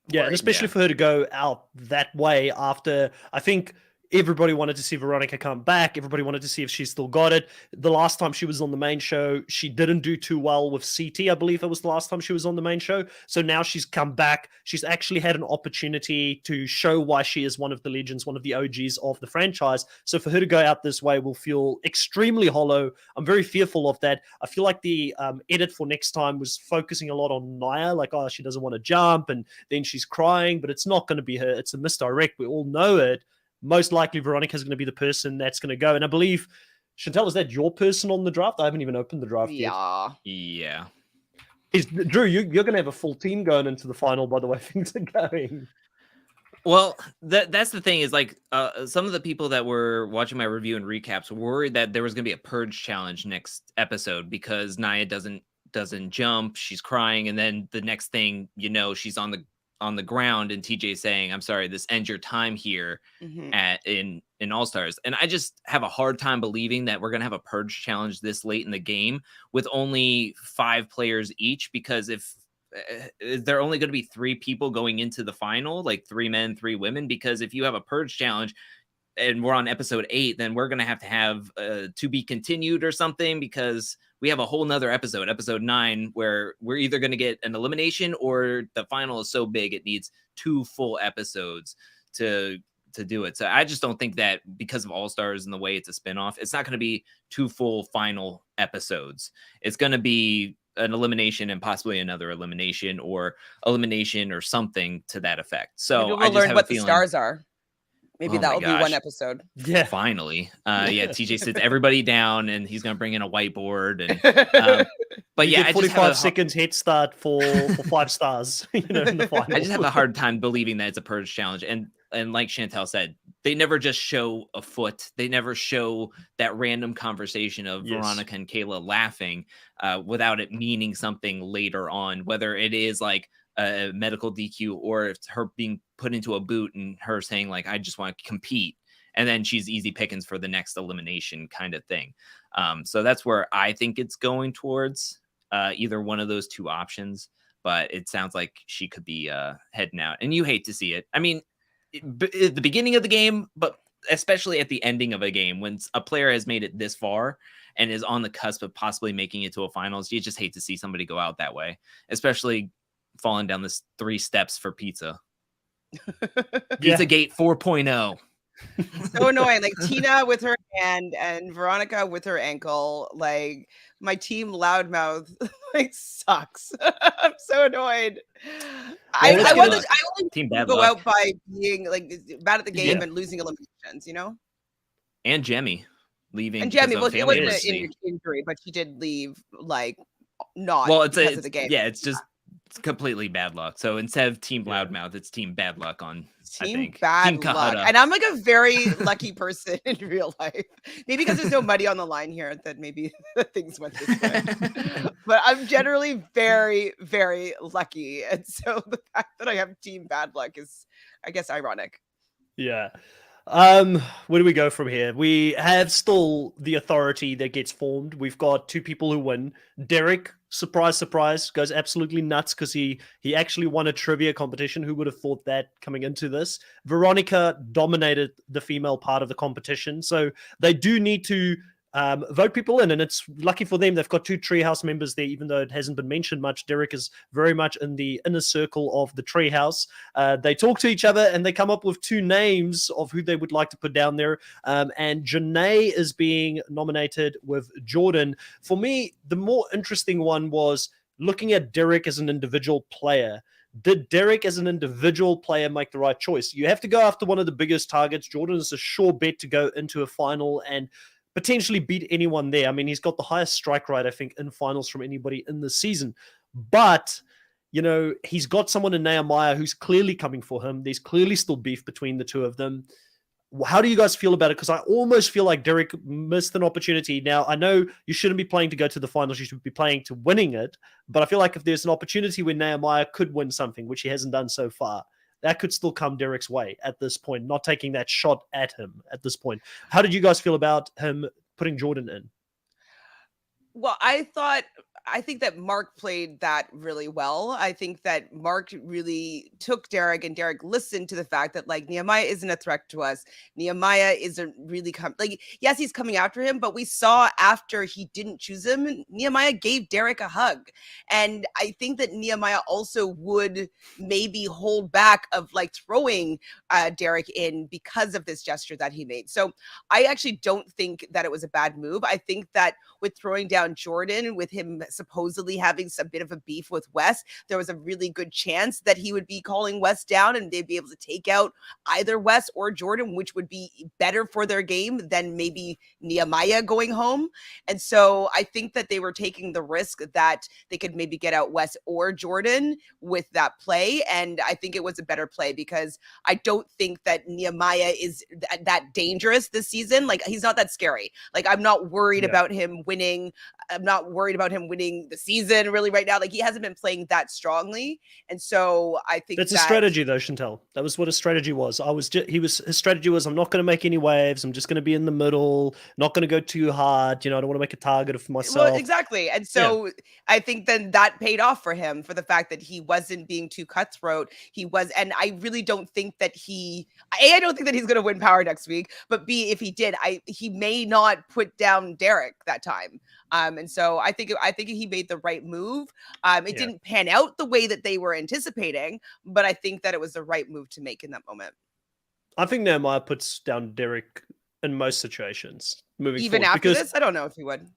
yeah, and especially for her to go out that way after, I think everybody wanted to see Veronica come back. Everybody wanted to see if she still got it. The last time she was on the main show, she didn't do too well with CT. I believe it was the last time she was on the main show. So now she's come back. She's actually had an opportunity to show why she is one of the legends, one of the OGs of the franchise. So for her to go out this way will feel extremely hollow. I'm very fearful of that. I feel like the edit for next time was focusing a lot on Naya, like, oh, she doesn't want to jump, and then she's crying, but it's not going to be her. It's a misdirect. We all know it. Most likely Veronica is going to be the person that's going to go. And I believe, Chantel, is that your person on the draft? I haven't even opened the draft yet. Yeah. Drew, you're going to have a full team going into the final, by the way things are going. Well, that's the thing, is like some of the people that were watching my review and recaps were worried that there was going to be a purge challenge next episode because Naya doesn't jump. She's crying. And then the next thing, you know, she's on the ground and TJ saying, I'm sorry, this ends your time here in All Stars. And I just have a hard time believing that we're going to have a purge challenge this late in the game with only 5 players each, because if there are only going to be 3 people going into the final, like 3 men, 3 women, because if you have a purge challenge and we're on episode 8, then we're going to have to be continued or something, because we have a whole nother episode 9, where we're either going to get an elimination or the final is so big it needs 2 full episodes to do it. So I just don't think that, because of All Stars and the way it's a spinoff, it's not going to be 2 full final episodes. It's going to be an elimination and possibly another elimination or something to that effect. So we'll learn what the stars are. Maybe Oh that my will be one gosh. episode. Yeah. Finally. TJ sits everybody down and he's going to bring in a whiteboard. And but you yeah, get I just 45 have seconds head start for 5 stars, in the final. I just have a hard time believing that it's a purge challenge. And like Chantel said, they never just show a foot. They never show that random conversation of Veronica and Kayla laughing without it meaning something later on, whether it is like a medical DQ or it's her being put into a boot and her saying like, I just want to compete. And then she's easy pickings for the next elimination kind of thing. So that's where I think it's going towards, either one of those two options. But it sounds like she could be heading out. And you hate to see it. I mean, at the beginning of the game, but especially at the ending of a game, when a player has made it this far and is on the cusp of possibly making it to a finals, you just hate to see somebody go out that way, especially falling down this 3 steps for pizza. Pizzagate 4.0. So annoying. Like Tina with her hand and Veronica with her ankle. Like my team loudmouth like sucks. I'm so annoyed. I only team bad go luck. out by being like bad at the game and losing eliminations, And Jemmy leaving. And Jemmy, well, it wasn't an injury, but she did leave like not because of the game. Yeah, it's completely bad luck. So instead of team loudmouth, it's team bad luck on team bad luck. And I'm like a very lucky person in real life. Maybe because there's no money on the line here that maybe things went this way. But I'm generally very, very lucky. And so the fact that I have team bad luck is, I guess, ironic. Yeah. Where do we go from here? We have still the authority that gets formed. We've got 2 people who win. Derrick, surprise, surprise, goes absolutely nuts because he actually won a trivia competition. Who would have thought that coming into this? Veronica dominated the female part of the competition. So they do need to vote people in, and it's lucky for them. They've got 2 Treehouse members there, even though it hasn't been mentioned much. Derrick is very much in the inner circle of the Treehouse. They talk to each other and they come up with 2 names of who they would like to put down there. And Janae is being nominated with Jordan. For me, the more interesting one was looking at Derrick as an individual player. Did Derrick as an individual player make the right choice? You have to go after one of the biggest targets. Jordan is a sure bet to go into a final and potentially beat anyone there. I mean, he's got the highest strike rate, I think, in finals from anybody in the season. But, he's got someone in Nehemiah who's clearly coming for him. There's clearly still beef between the 2 of them. How do you guys feel about it? Because I almost feel like Derrick missed an opportunity. Now, I know you shouldn't be playing to go to the finals. You should be playing to winning it. But I feel like if there's an opportunity where Nehemiah could win something, which he hasn't done so far, that could still come Derrick's way at this point, not taking that shot at him at this point. How did you guys feel about him putting Jordan in? Well, I think that Mark played that really well. I think that Mark really took Derrick, and Derrick listened to the fact that like Nehemiah isn't a threat to us. Nehemiah isn't really yes, he's coming after him, but we saw after he didn't choose him, Nehemiah gave Derrick a hug. And I think that Nehemiah also would maybe hold back of like throwing Derrick in because of this gesture that he made. So I actually don't think that it was a bad move. I think that with throwing down Jordan, with him supposedly having some bit of a beef with Wes, there was a really good chance that he would be calling Wes down and they'd be able to take out either Wes or Jordan, which would be better for their game than maybe Nehemiah going home. And so I think that they were taking the risk that they could maybe get out Wes or Jordan with that play. And I think it was a better play because I don't think that Nehemiah is that dangerous this season. Like, he's not that scary. Like, I'm not worried about him winning. I'm not worried about him winning the season really right now. Like, he hasn't been playing that strongly. And so I think that's a strategy though, Chantel. That was what his strategy was. His strategy was, I'm not going to make any waves. I'm just going to be in the middle, not going to go too hard. I don't want to make a target of myself. Well, exactly. And so I think then that paid off for him for the fact that he wasn't being too cutthroat. And I really don't think that I don't think that he's going to win power next week, but B, if he did, he may not put down Derrick that time. And so I think he made the right move. It didn't pan out the way that they were anticipating, but I think that it was the right move to make in that moment. I think Nehemiah puts down Derrick in most situations moving even forward, after this. I don't know if he would.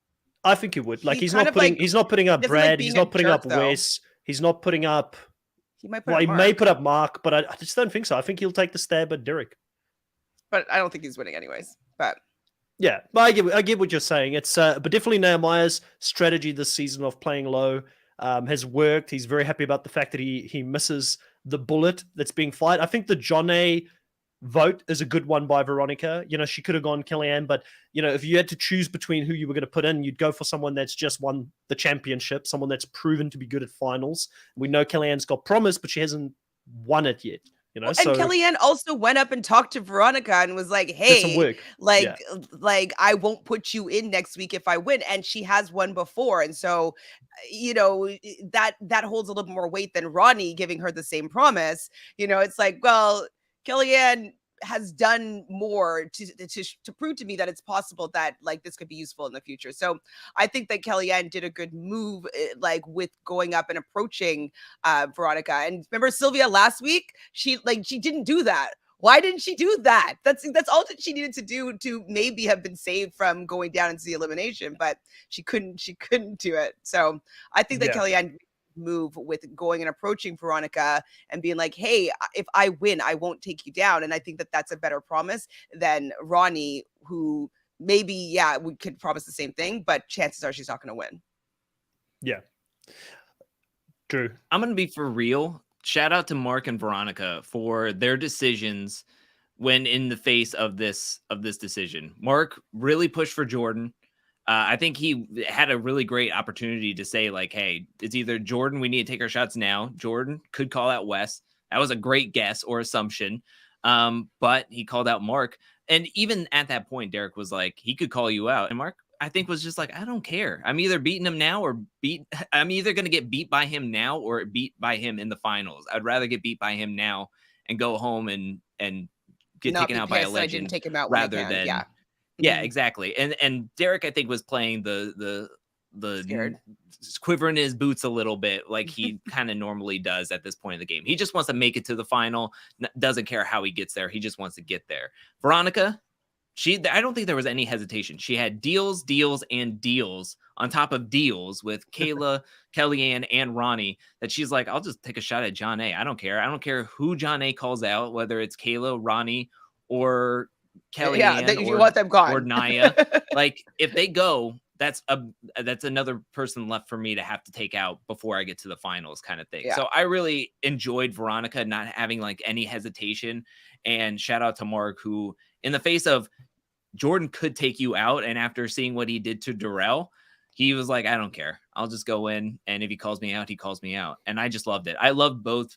I think he would. Like, he's not putting up Brad. He's not putting up Wes. He's not putting up. He might put up he Mark. may put up Mark, but I just don't think so. I think he'll take the stab at Derrick. but I don't think he's winning anyways. But yeah, but I get what you're saying. It's but definitely Nehemiah's strategy this season of playing low has worked. He's very happy about the fact that he misses the bullet that's being fired. I think the Janae vote is a good one by Veronica. You know, she could have gone Kellyanne, but you know, if you had to choose between who you were going to put in, you'd go for someone that's just won the championship, someone that's proven to be good at finals. We know Kellyanne's got promise, but she hasn't won it yet. You know, and Kellyanne also went up and talked to Veronica and was like, did some "Hey, work. like, like I won't put you in next week if I win." And she has won before, and so, you know, that holds a little more weight than Ronnie giving her the same promise. You know, it's like, well, Kellyanne has done more to prove to me that it's possible that like this could be useful in the future. So I think that Kellyanne did a good move, like with going up and approaching Veronica. And remember Sylvia last week, she didn't do that. Why didn't she do that? That's all that she needed to do to maybe have been saved from going down into the elimination, but she couldn't do it. So I think that Kellyanne move with going and approaching Veronica and being like, "Hey, if I win, I won't take you down." And I think that that's a better promise than Ronnie, who maybe, we could promise the same thing, but chances are she's not going to win. Yeah. True. I'm going to be for real. Shout out to Mark and Veronica for their decisions when in the face of this decision. Mark really pushed for Jordan. I think he had a really great opportunity to say, like, hey, it's either Jordan, we need to take our shots now. Jordan could call out Wes. That was a great guess or assumption. But he called out Mark. And even at that point, Derrick was like, he could call you out. And Mark, I think, was just like, I don't care. I'm either beating him now I'm either going to get beat by him now or beat by him in the finals. I'd rather get beat by him now and go home and get taken out by a legend. I didn't take him out rather than Yeah, exactly. And Derrick, I think, was playing the scared, quivering his boots a little bit, like he kind of normally does at this point in the game. He just wants to make it to the final. Doesn't care how he gets there. He just wants to get there. Veronica, I don't think there was any hesitation. She had deals and deals on top of deals with Kayla, Kellyanne, and Ronnie, that she's like, I'll just take a shot at Janae. I don't care. I don't care who Janae calls out, whether it's Kayla, Ronnie, or Kellyanne, you want them gone, or Naya. Like, if they go, that's another person left for me to have to take out before I get to the finals, kind of thing. Yeah. So I really enjoyed Veronica not having like any hesitation. And shout out to Mark, who in the face of Jordan could take you out, and after seeing what he did to Darrell, he was like, I don't care. I'll just go in, and if he calls me out, he calls me out. And I just loved it. I love both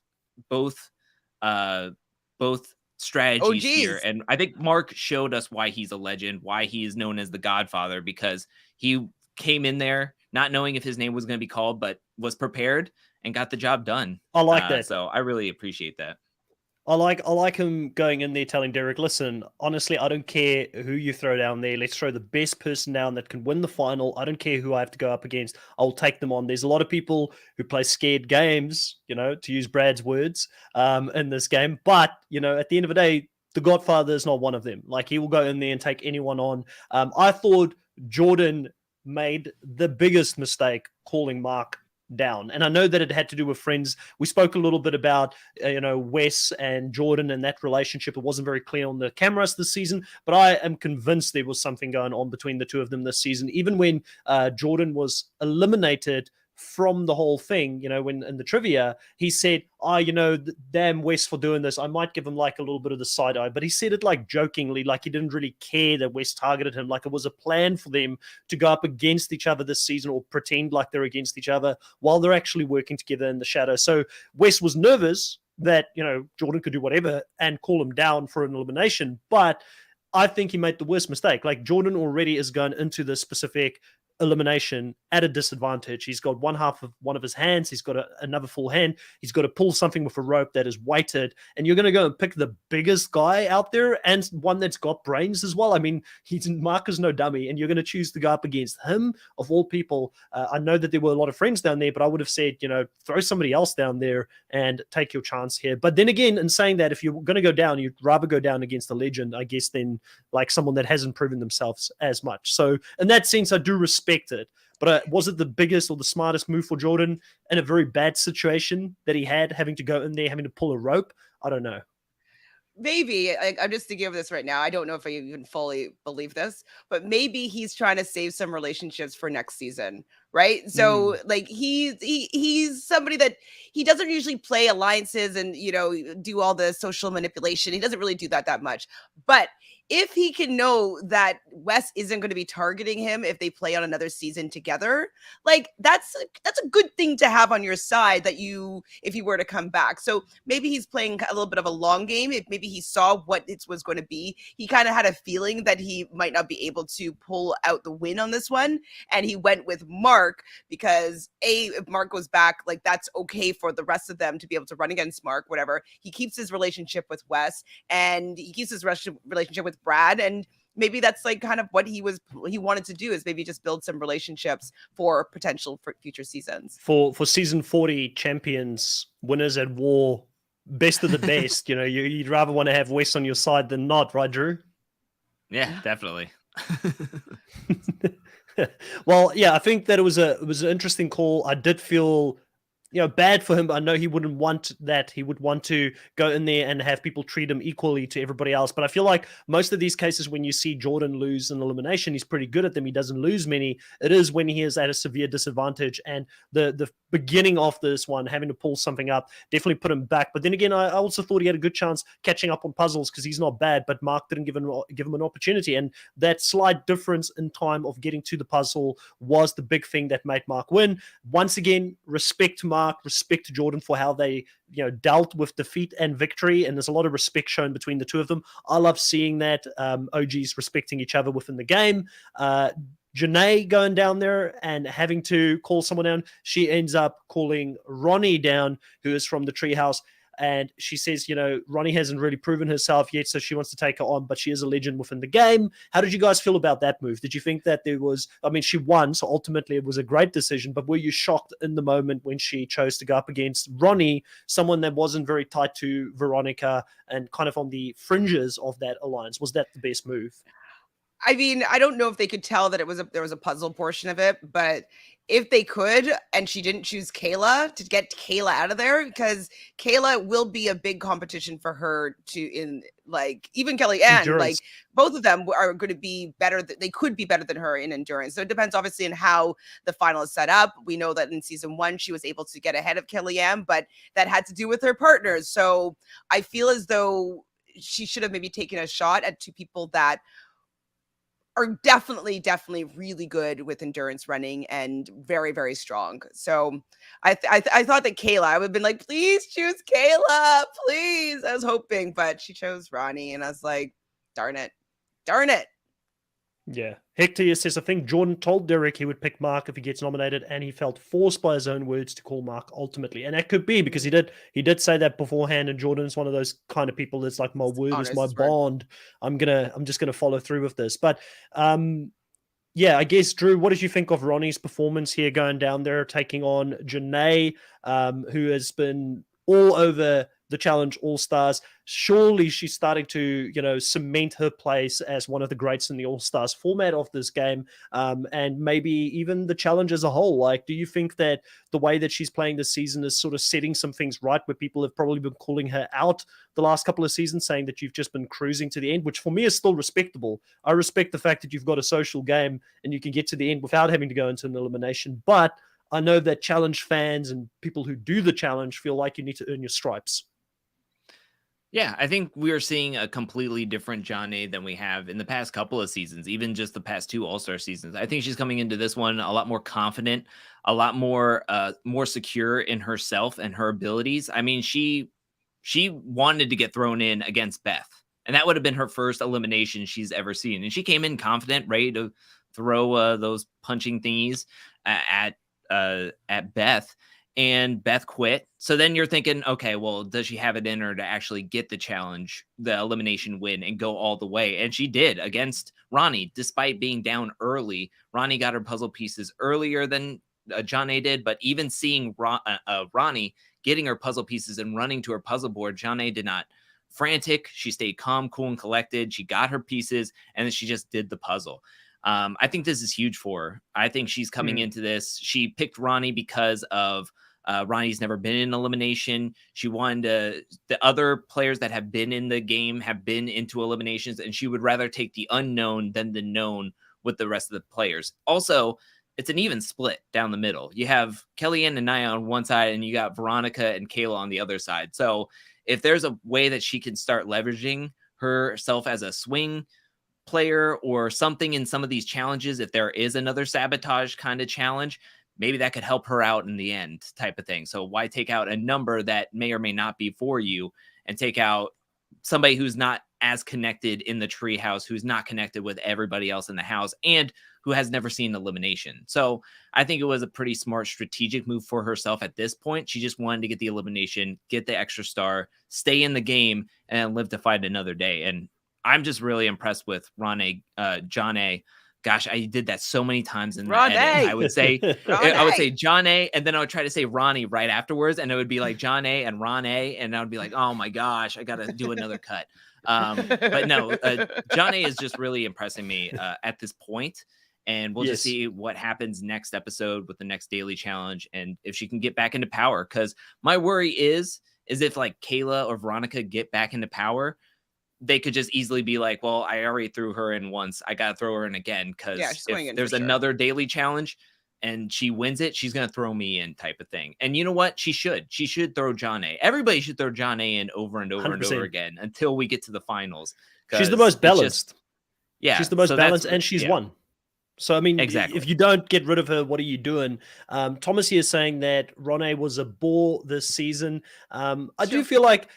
strategies here. And I think Mark showed us why he's a legend, why he is known as the Godfather, because he came in there not knowing if his name was going to be called, but was prepared and got the job done. I like that. So I really appreciate that. I like him going in there telling Derrick, listen, honestly, I don't care who you throw down there. Let's throw the best person down that can win the final. I don't care who I have to go up against. I'll take them on. There's a lot of people who play scared games, you know, to use Brad's words, in this game. But, you know, at the end of the day, the Godfather is not one of them. Like, he will go in there and take anyone on. I thought Jordan made the biggest mistake calling Mark down. And I know that it had to do with friends. We spoke a little bit about, Wes and Jordan and that relationship. It wasn't very clear on the cameras this season, but I am convinced there was something going on between the two of them this season. Even when Jordan was eliminated from the whole thing, when in the trivia, he said, damn Wes for doing this. I might give him like a little bit of the side eye, but he said it like jokingly, like he didn't really care that Wes targeted him, like it was a plan for them to go up against each other this season or pretend like they're against each other while they're actually working together in the shadow. So Wes was nervous that, Jordan could do whatever and call him down for an elimination, but I think he made the worst mistake. Like, Jordan already is going into the specific elimination at a disadvantage. He's got one half of one of his hands. He's got another full hand. He's got to pull something with a rope that is weighted. And you're going to go and pick the biggest guy out there and one that's got brains as well. I mean, Mark is no dummy, and you're going to choose to go up against him of all people. I know that there were a lot of friends down there, but I would have said, throw somebody else down there and take your chance here. But then again, in saying that, if you're going to go down, you'd rather go down against a legend, I guess, than like someone that hasn't proven themselves as much. So in that sense, I do respect it. But was it the biggest or the smartest move for Jordan in a very bad situation that he had, having to go in there, having to pull a rope? I don't know. maybe I'm just thinking of this right now. I don't know if I even fully believe this, but maybe he's trying to save some relationships for next season, right? So like he's somebody that he doesn't usually play alliances and do all the social manipulation. He doesn't really do that much. But if he can know that Wes isn't going to be targeting him if they play on another season together, like that's a good thing to have on your side if you were to come back. So maybe he's playing a little bit of a long game. If maybe he saw what it was going to be, he kind of had a feeling that he might not be able to pull out the win on this one, and he went with Mark because if Mark goes back, like that's okay for the rest of them to be able to run against Mark, whatever. He keeps his relationship with Wes, and he keeps his relationship with Brad, and maybe that's like kind of what he wanted to do, is maybe just build some relationships for potential for future seasons. For season 40 champions, winners at war, best of the best. You'd rather want to have Wes on your side than not, right, Drew? Yeah, definitely. Well, yeah, I think that it was an interesting call. I did feel bad for him, but I know he wouldn't want that. He would want to go in there and have people treat him equally to everybody else. But I feel like most of these cases, when you see Jordan lose an elimination, he's pretty good at them. He doesn't lose many. It is when he is at a severe disadvantage. And the beginning of this one, having to pull something up, definitely put him back. But then again, I also thought he had a good chance catching up on puzzles because he's not bad, but Mark didn't give him an opportunity. And that slight difference in time of getting to the puzzle was the big thing that made Mark win. Once again, respect to Mark, respect to Jordan for how they dealt with defeat and victory, and there's a lot of respect shown between the two of them. I love seeing that. OGs respecting each other within the game. Janae going down there and having to call someone down. She ends up calling Ronnie down, who is from the treehouse. And she says, Ronnie hasn't really proven herself yet, so she wants to take her on, but she is a legend within the game. How did you guys feel about that move? Did you think that she won, so ultimately it was a great decision, but were you shocked in the moment when she chose to go up against Ronnie, someone that wasn't very tight to Veronica and kind of on the fringes of that alliance? Was that the best move? I mean, I don't know if they could tell that there was a puzzle portion of it, but if they could, and she didn't choose Kayla to get Kayla out of there, because Kayla will be a big competition for her even Kellyanne, like both of them are going to be better. They could be better than her in endurance. So it depends obviously on how the final is set up. We know that in season 1, she was able to get ahead of Kellyanne, but that had to do with her partners. So I feel as though she should have maybe taken a shot at 2 people that are definitely really good with endurance running and very, very strong. So I thought that Kayla, I would have been like, please choose Kayla, please. I was hoping, but she chose Ronnie, and I was like, darn it. Yeah. Hector says, I think Jordan told Derrick he would pick Mark if he gets nominated, and he felt forced by his own words to call Mark ultimately. And that could be because he did say that beforehand, and Jordan's one of those kind of people that's like, my word is my bond. I'm just gonna follow through with this. But yeah, I guess, Drew, what did you think of Ronnie's performance here going down there, taking on Janae, who has been all over the Challenge All-Stars? Surely she's starting to, cement her place as one of the greats in the All-Stars format of this game, and maybe even the Challenge as a whole. Like, do you think that the way that she's playing this season is sort of setting some things right, where people have probably been calling her out the last couple of seasons, saying that you've just been cruising to the end, which for me is still respectable. I respect the fact that you've got a social game and you can get to the end without having to go into an elimination, but I know that Challenge fans and people who do the Challenge feel like you need to earn your stripes. Yeah, I think we are seeing a completely different Janae than we have in the past couple of seasons, even just the past 2 All-Star seasons. I think she's coming into this one a lot more confident, a lot more secure in herself and her abilities. I mean, she wanted to get thrown in against Beth, and that would have been her first elimination she's ever seen. And she came in confident, ready to throw those punching thingies at Beth. And Beth quit. So then you're thinking, okay, well, does she have it in her to actually get the challenge, the elimination win, and go all the way? And she did against Ronnie, despite being down early. Ronnie got her puzzle pieces earlier than Janae did, but even seeing Ronnie getting her puzzle pieces and running to her puzzle board, Janae did not frantic. She stayed calm, cool, and collected. She got her pieces, and then she just did the puzzle. I think this is huge for her. I think she's coming into this. She picked Ronnie because of Ronnie's never been in elimination. She wanted the other players that have been in the game have been into eliminations, and she would rather take the unknown than the known with the rest of the players. Also, it's an even split down the middle. You have Kellyanne and Nia on one side, and you got Veronica and Kayla on the other side. So if there's a way that she can start leveraging herself as a swing player or something in some of these challenges, if there is another sabotage kind of challenge, maybe that could help her out in the end type of thing. So why take out a number that may or may not be for you and take out somebody who's not as connected in the treehouse, who's not connected with everybody else in the house, and who has never seen elimination. So I think it was a pretty smart strategic move for herself at this point. She just wanted to get the elimination, get the extra star, stay in the game, and live to fight another day. And I'm just really impressed with Janae. Gosh, I did that so many times in the edit. I would say Janae, and then I would try to say Ronnie right afterwards, and it would be like Janae and Ronnie, and I would be like, oh my gosh, I got to do another cut. But no, Janae is just really impressing me at this point, and we'll just see what happens next episode with the next daily challenge, and if she can get back into power. Because my worry is if like Kayla or Veronica get back into power, they could just easily be like, well, I already threw her in once, I gotta throw her in again, because if there's another daily challenge and she wins it, she's gonna throw me in type of thing. And you know what? She should throw Janae. Everybody should throw Janae in over and over 100%. And over again until we get to the finals. She's the most balanced. She's the most so balanced, and she's won. So, I mean, exactly. If you don't get rid of her, what are you doing? Thomas here is saying that Ronnie was a bore this season. I do feel like,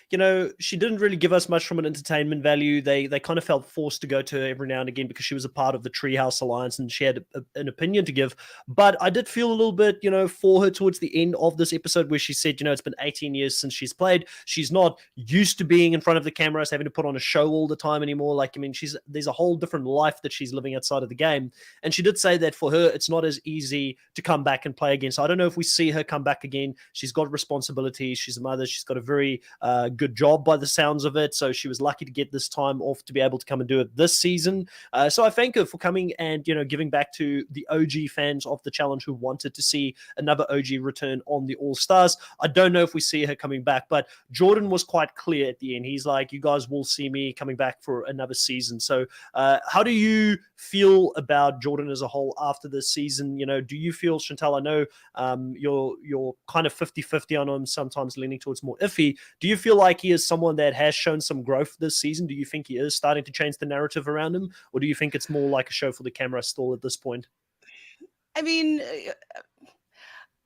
she didn't really give us much from an entertainment value. They kind of felt forced to go to her every now and again because she was a part of the Treehouse Alliance and she had an opinion to give. But I did feel a little bit, for her towards the end of this episode where she said, it's been 18 years since she's played. She's not used to being in front of the cameras, having to put on a show all the time anymore. Like, I mean, there's a whole different life that she's living outside of the game. And she did say that for her, it's not as easy to come back and play again. So I don't know if we see her come back again. She's got responsibilities. She's a mother. She's got a very good job by the sounds of it. So she was lucky to get this time off to be able to come and do it this season. So I thank her for coming and, giving back to the OG fans of the challenge who wanted to see another OG return on the All-Stars. I don't know if we see her coming back, but Jordan was quite clear at the end. He's like, you guys will see me coming back for another season. So how do you feel about Jordan as a whole after this season? Do you feel, Chantal, I know you're kind of 50-50 on him, sometimes leaning towards more iffy. Do you feel like he is someone that has shown some growth this season? Do you think he is starting to change the narrative around him? Or do you think it's more like a show for the camera still at this point? I mean,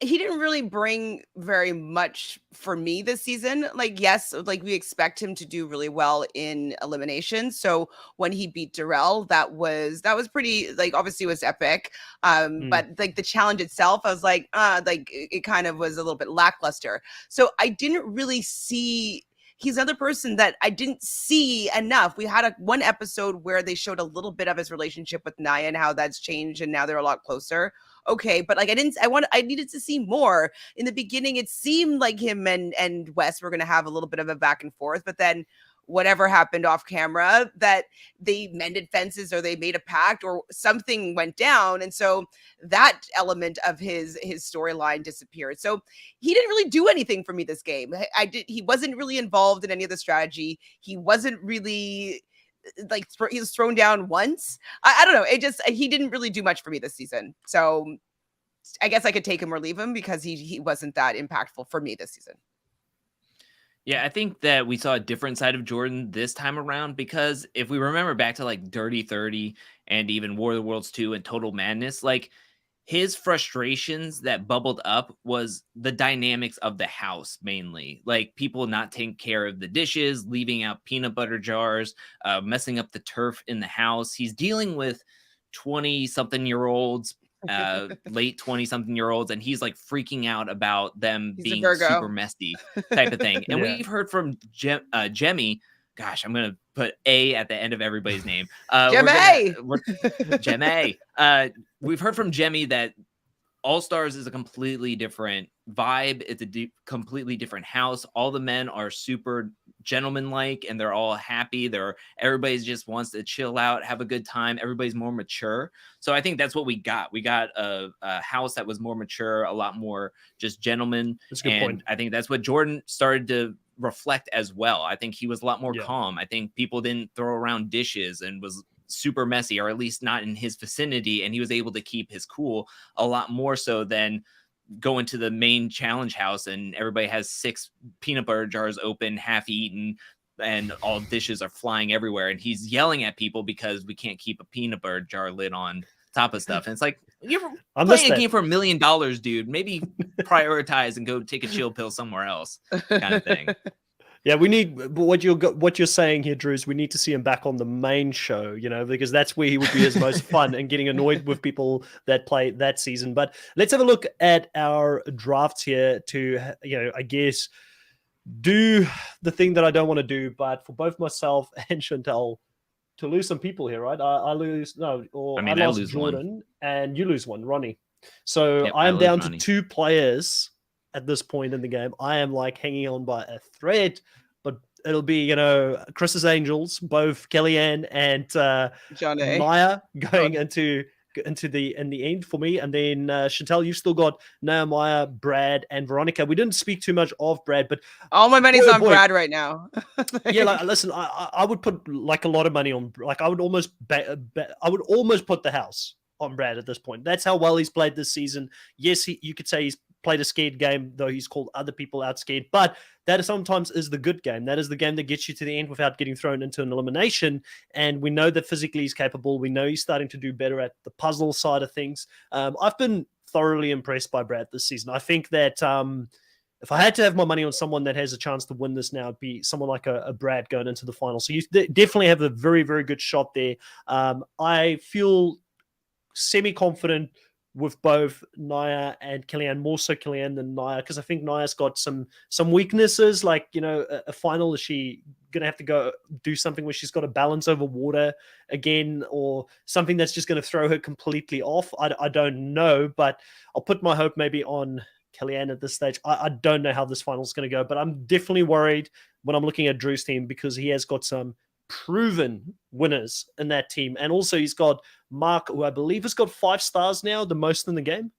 he didn't really bring very much for me this season. Like, yes, like we expect him to do really well in elimination. So when he beat Darrell, that was pretty, like, obviously it was epic. But like the challenge itself, I was like it kind of was a little bit lackluster. So I didn't really see. He's another person that I didn't see enough. We had one episode where they showed a little bit of his relationship with Nia and how that's changed, and now they're a lot closer. Okay, but like I needed to see more. In the beginning, it seemed like him and Wes were going to have a little bit of a back and forth, but then whatever happened off camera, that they mended fences or they made a pact or something went down. And so that element of his storyline disappeared. So he didn't really do anything for me this game. He wasn't really involved in any of the strategy. He wasn't really like he was thrown down once. I don't know. He didn't really do much for me this season. So I guess I could take him or leave him because he wasn't that impactful for me this season. Yeah, I think that we saw a different side of Jordan this time around, because if we remember back to like Dirty 30 and even War of the Worlds 2 and Total Madness, like his frustrations that bubbled up was the dynamics of the house, mainly like people not taking care of the dishes, leaving out peanut butter jars, messing up the turf in the house. He's dealing with 20-something-year-olds, late 20-something-year-olds, and he's like freaking out about them being super messy type of thing. And we've heard from Jemmy. Gosh, I'm gonna put A at the end of everybody's name. Jemmy. We've heard from Jemmy that All Stars is a completely different vibe. It's a completely different house. All the men are super gentlemanlike and they're all happy. Everybody just wants to chill out, have a good time. Everybody's more mature. So I think that's what we got. We got a house that was more mature, a lot more just gentlemen. That's a good point. I think that's what Jordan started to reflect as well. I think he was a lot more calm. I think people didn't throw around dishes and was super messy, or at least not in his vicinity. And he was able to keep his cool a lot more so than go into the main challenge house and everybody has 6 peanut butter jars open, half eaten, and all dishes are flying everywhere. And he's yelling at people because we can't keep a peanut butter jar lid on top of stuff. And it's like, you're playing a game for $1 million, dude. Maybe prioritize and go take a chill pill somewhere else, kind of thing. Yeah, we need what you're saying here, Drew, is we need to see him back on the main show, because that's where he would be his most fun and getting annoyed with people that play that season. But let's have a look at our drafts here to, I guess, do the thing that I don't want to do, but for both myself and Chantel to lose some people here, right? I lose, I lost lose Jordan one. And you lose one, Ronnie. So Yep, I'm down Ronnie. to 2 players at this point in the game. I am like hanging on by a thread, but it'll be, Chris's Angels, both Kellyanne and Janae. Maya going into the end for me. And then Chantel, you've still got Nehemiah, Brad, and Veronica. We didn't speak too much of Brad, but all my money's on Brad right now. Yeah, listen, I would put like a lot of money on, like I would almost put the house on Brad at this point. That's how well he's played this season. Yes, you could say he's played a scared game, though he's called other people out scared, but that sometimes is the good game. That is the game that gets you to the end without getting thrown into an elimination. And we know that physically he's capable. We know he's starting to do better at the puzzle side of things. I've been thoroughly impressed by Brad this season. I think that if I had to have my money on someone that has a chance to win this now, it'd be someone like a Brad going into the final. So you definitely have a very, very good shot there. I feel semi-confident with both Naya and Kellyanne, more so Kellyanne than Naya, because I think Naya's got some weaknesses, like, a final, is she going to have to go do something where she's got to balance over water again, or something that's just going to throw her completely off? I don't know, but I'll put my hope maybe on Kellyanne at this stage. I don't know how this final is going to go, but I'm definitely worried when I'm looking at Drew's team, because he has got some proven winners in that team. And also he's got Mark, who I believe has got 5 stars now, the most in the game.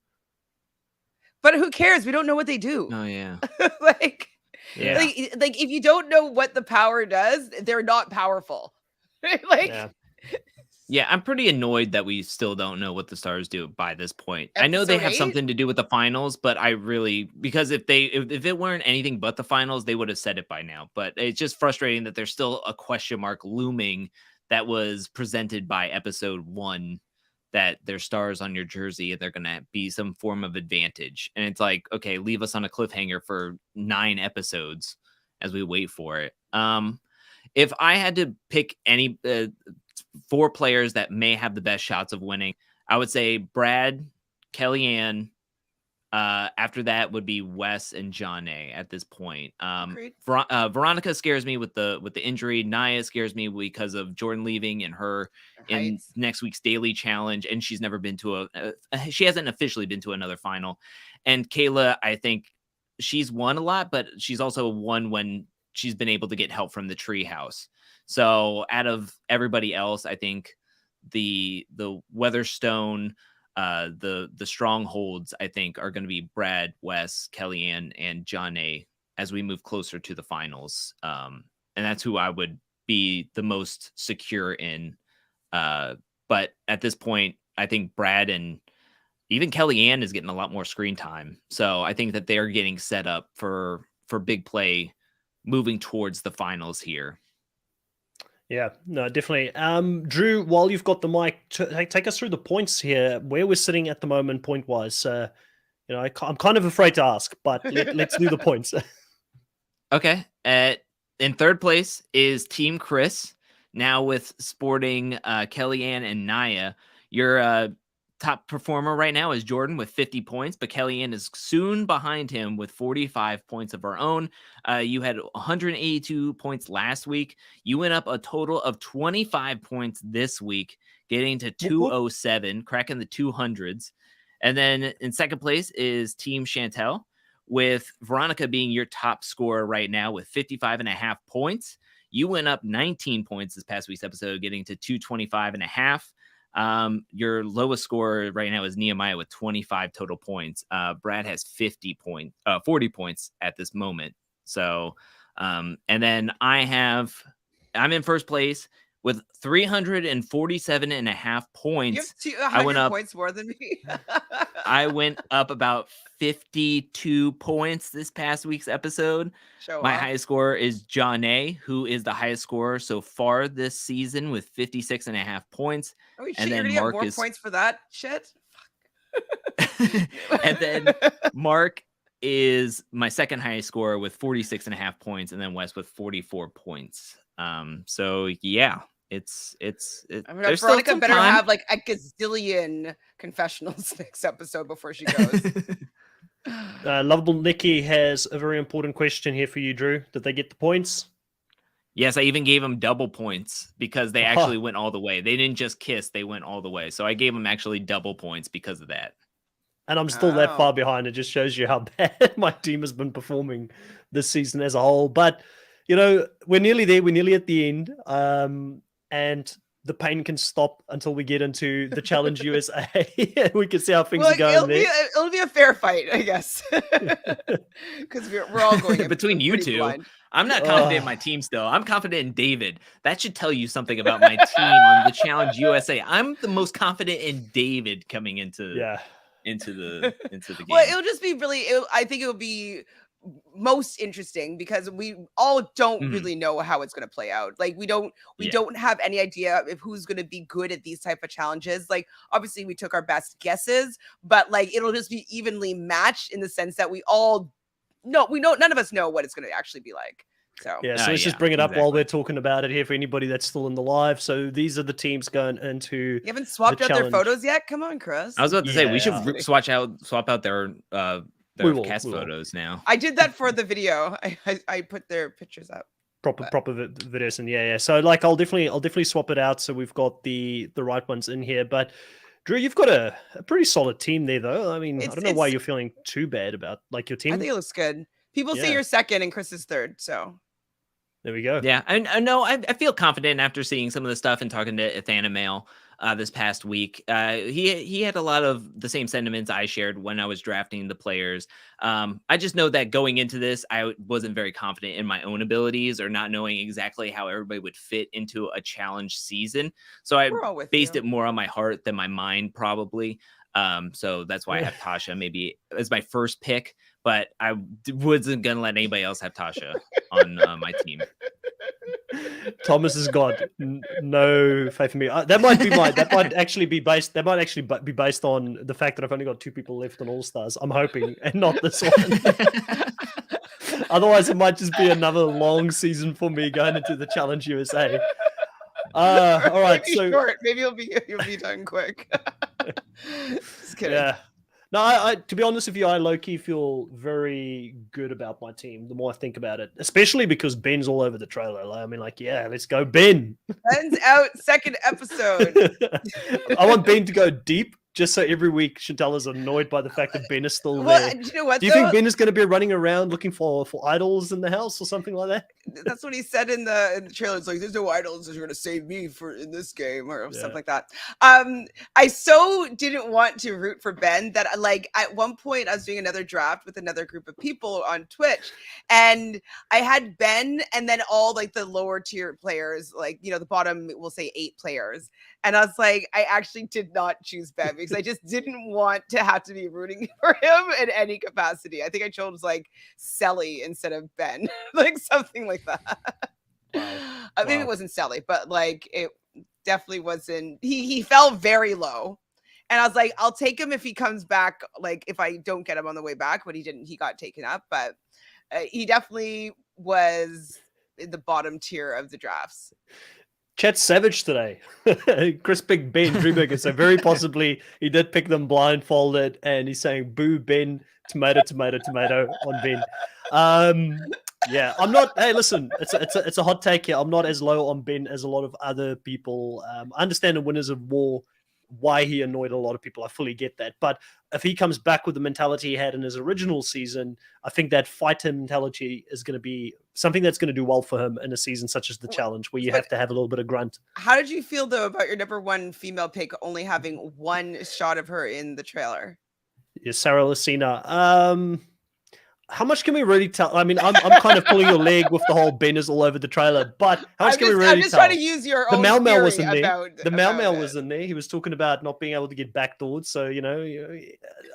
But who cares? We don't know what they do. Oh, yeah. like if you don't know what the power does, they're not powerful. Yeah, I'm pretty annoyed that we still don't know what the stars do by this point. I know they have something to do with the finals, but because if it weren't anything but the finals, they would have said it by now. But it's just frustrating that there's still a question mark looming that was presented by episode 1, that there's stars on your jersey and they're going to be some form of advantage. And it's like, okay, leave us on a cliffhanger for 9 episodes as we wait for it. If I had to pick any 4 players that may have the best shots of winning, I would say Brad, Kellyanne. After that would be Wes and Janae at this point. Veronica scares me with the injury. Naya scares me because of Jordan leaving and her in next week's daily challenge, and she's never been to she hasn't officially been to another final. And Kayla, I think she's won a lot, but she's also won when she's been able to get help from the treehouse. So out of everybody else, I think the Weatherstone, the strongholds, I think, are going to be Brad, Wes, Kellyanne, and Janae as we move closer to the finals. And that's who I would be the most secure in. But at this point, I think Brad and even Kellyanne is getting a lot more screen time. So I think that they're getting set up for big play moving towards the finals here. Yeah, no, definitely. Drew, while you've got the mic, take us through the points here, where we're sitting at the moment point-wise. I'm kind of afraid to ask, but let's do the points. Okay. In third place is Team Chris, now with sporting Kellyanne and Naya. Your top performer right now is Jordan with 50 points, but Kellyanne is soon behind him with 45 points of her own. You had 182 points last week. You went up a total of 25 points this week, getting to 207, cracking the 200s. And then in second place is Team Chantel with Veronica being your top scorer right now with 55.5 points. You went up 19 points this past week's episode, getting to 225.5. Your lowest score right now is Nehemiah with 25 total points. Brad has 40 points at this moment. So, and then I'm in first place with 347.5 points. You have 100 points more than me. I went up about 52 points this past week's episode. My highest scorer is Janae, who is the highest scorer so far this season with 56.5 points. Oh, and then Mark have more points for that shit. And then Mark is my second highest scorer with 46.5 points, and then Wes with 44 points. So yeah. It's Veronica better have like a gazillion confessionals next episode before she goes. Lovable Nikki has a very important question here for you, Drew. Did they get the points? Yes, I even gave them double points because they actually went all the way. They didn't just kiss, they went all the way. So I gave them actually double points because of that. And I'm still that far behind. It just shows you how bad my team has been performing this season as a whole. But, we're nearly there. We're nearly at the end. And the pain can stop until we get into the Challenge USA. We can see how things are going it'll be a fair fight, I guess. Because we're all going between you two. Blind. I'm not confident in my team still. I'm confident in David. That should tell you something about my team on the Challenge USA. I'm the most confident in David coming into the game. Well, it'll just be I think it'll be most interesting because we all don't really know how it's going to play out. Like we don't have any idea of who's going to be good at these type of challenges. Like obviously we took our best guesses, but like it'll just be evenly matched in the sense that we know none of us know what it's going to actually be like. So let's just bring it up while we're talking about it here for anybody that's still in the live. So these are the teams going into. You haven't swapped out their photos yet? Come on, Chris. I was about to say we should swap out their cast photos now. I did that for the video. I put their pictures up. Proper videos, and So like I'll definitely swap it out so we've got the right ones in here. But Drew, you've got a pretty solid team there, though. I mean, I don't know why you're feeling too bad about like your team. I think it looks good. People say you're second and Chris is third, so. There we go. Yeah, I know. I feel confident after seeing some of the stuff and talking to Athana Mail this past week. He had a lot of the same sentiments I shared when I was drafting the players. I just know that going into this, I wasn't very confident in my own abilities or not knowing exactly how everybody would fit into a challenge season. So I based it more on my heart than my mind, probably. So that's why I have Tasha maybe as my first pick, but I wasn't going to let anybody else have Tasha on my team. Thomas has got no faith in me. That might actually be based on the fact that I've only got 2 people left on All Stars. I'm hoping, and not this one. Otherwise, it might just be another long season for me going into the Challenge USA. All right, maybe you'll be done quick. Just kidding. Yeah. No, I to be honest with you, I low-key feel very good about my team the more I think about it, especially because Ben's all over the trailer. I mean, let's go, Ben. Ben's out, second episode. I want Ben to go deep, just so every week Chantal is annoyed by the fact that Ben is still there. Do you know what? Do you think Ben is going to be running around looking for idols in the house or something like that? That's what he said in the trailer. It's like, there's no idols that are going to save me in this game or something like that. I so didn't want to root for Ben that like at one point I was doing another draft with another group of people on Twitch, and I had Ben and then all like the lower tier players, like the bottom, we'll say 8 players. And I was like, I actually did not choose Ben because I just didn't want to have to be rooting for him in any capacity. I think I chose like Selly instead of Ben, like something like that. Wow. Maybe it wasn't Selly, but like it definitely wasn't. He fell very low. And I was like, I'll take him if he comes back, like if I don't get him on the way back, but he didn't. He got taken up, but he definitely was in the bottom tier of the drafts. Chat's savage today. Chris picked Ben Drewberger, so very possibly he did pick them blindfolded, and he's saying boo Ben, tomato on Ben. Yeah, I'm not. Hey, listen, it's a hot take here. I'm not as low on Ben as a lot of other people. I understand the Winners of War why he annoyed a lot of people. I fully get that. But if he comes back with the mentality he had in his original season, I think that fighter mentality is going to be something that's going to do well for him in a season such as the challenge, where you have to have a little bit of grunt. How did you feel, though, about your number one female pick only having one shot of her in the trailer? Yeah, Sarah Lucina. How much can we really tell? I mean, I'm kind of pulling your leg with the whole Ben is all over the trailer, but how much can we really tell? I'm just trying to use your own Mel theory was in there. about The Mel was in there. He was talking about not being able to get backdoored. So,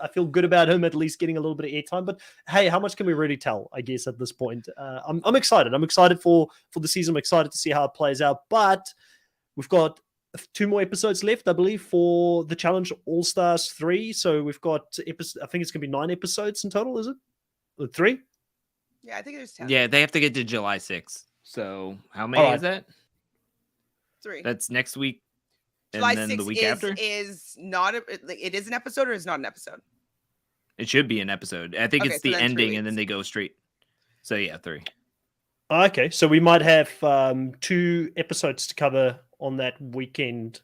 I feel good about him at least getting a little bit of airtime. But hey, how much can we really tell, I guess, at this point? I'm excited. I'm excited for the season. I'm excited to see how it plays out. But we've got 2 more episodes left, I believe, for the Challenge All-Stars 3. So we've got, I think it's going to be 9 episodes in total, is it? 3? Yeah, I think there's 10. Yeah, they have to get to July 6th. So how many is that? 3. That's next week. July and then 6th the week after is not it is an episode or is not an episode? It should be an episode. I think Okay, it's so the then 3 ending and then weeks. they go straight. So yeah, 3. Okay, so we might have 2 episodes to cover on that weekend.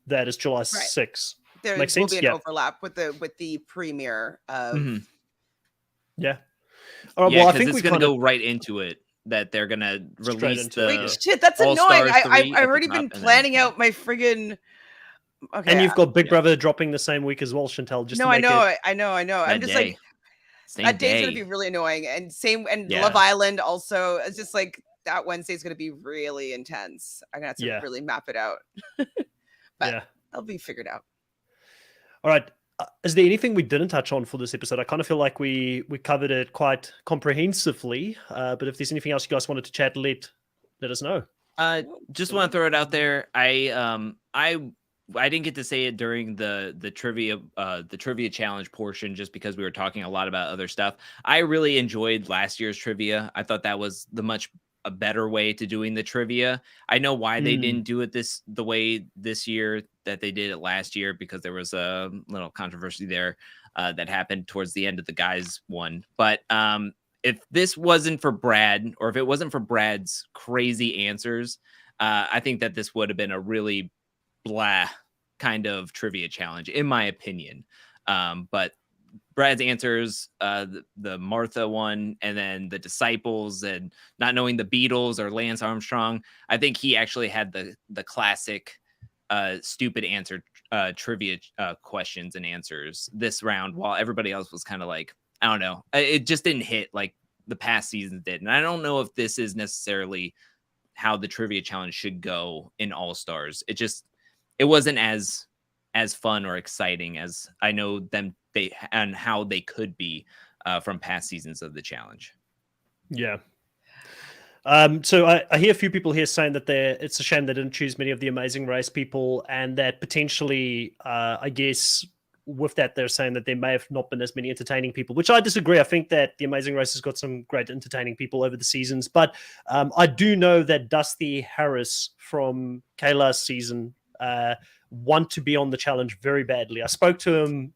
That is July 6th. There Makes will sense? be an Yeah. overlap with the premiere of Yeah. All right, Yeah, well, I because think it's we going kind to of go right into it. That they're going to release into the it, Wait, shit, that's annoying. All-Stars 3 I've at the already been top, and then- planning out my friggin' okay. and you've got Big yeah. Brother dropping the same week as well, Chantel. Just No, to I make know, it... I know. I'm just like Same that day's gonna day. be really annoying, and Yeah. Love Island also. It's just like that Wednesday's gonna be really intense. I'm gonna have to really map it out, but Yeah. it'll be figured out. All right. Is there anything we didn't touch on for this episode? I kind of feel like we covered it quite comprehensively. But if there's anything else you guys wanted to chat, let us know. Just want to throw it out there. I didn't get to say it during the trivia challenge portion just because we were talking a lot about other stuff. I really enjoyed last year's trivia. I thought that was a better way to doing the trivia. I know why they didn't do it the way this year that they did it last year, because there was a little controversy there that happened towards the end of the guys one. But if this wasn't for Brad, or if it wasn't for Brad's crazy answers, I think that this would have been a really blah kind of trivia challenge, in my opinion. But Brad's answers, the Martha one, and then the disciples, and not knowing the Beatles or Lance Armstrong, I think he actually had the classic stupid answer trivia questions and answers this round, while everybody else was kind of like, I don't know, it just didn't hit like the past seasons did. And I don't know if this is necessarily how the trivia challenge should go in All Stars. It wasn't as fun or exciting as I know and how they could be from past seasons of the challenge. Yeah. So I hear a few people here saying that it's a shame they didn't choose many of the Amazing Race people, and that potentially, I guess, with that, they're saying that there may have not been as many entertaining people, which I disagree. I think that the Amazing Race has got some great entertaining people over the seasons, but I do know that Dusty Harris from Kayla's season want to be on the challenge very badly. I spoke to him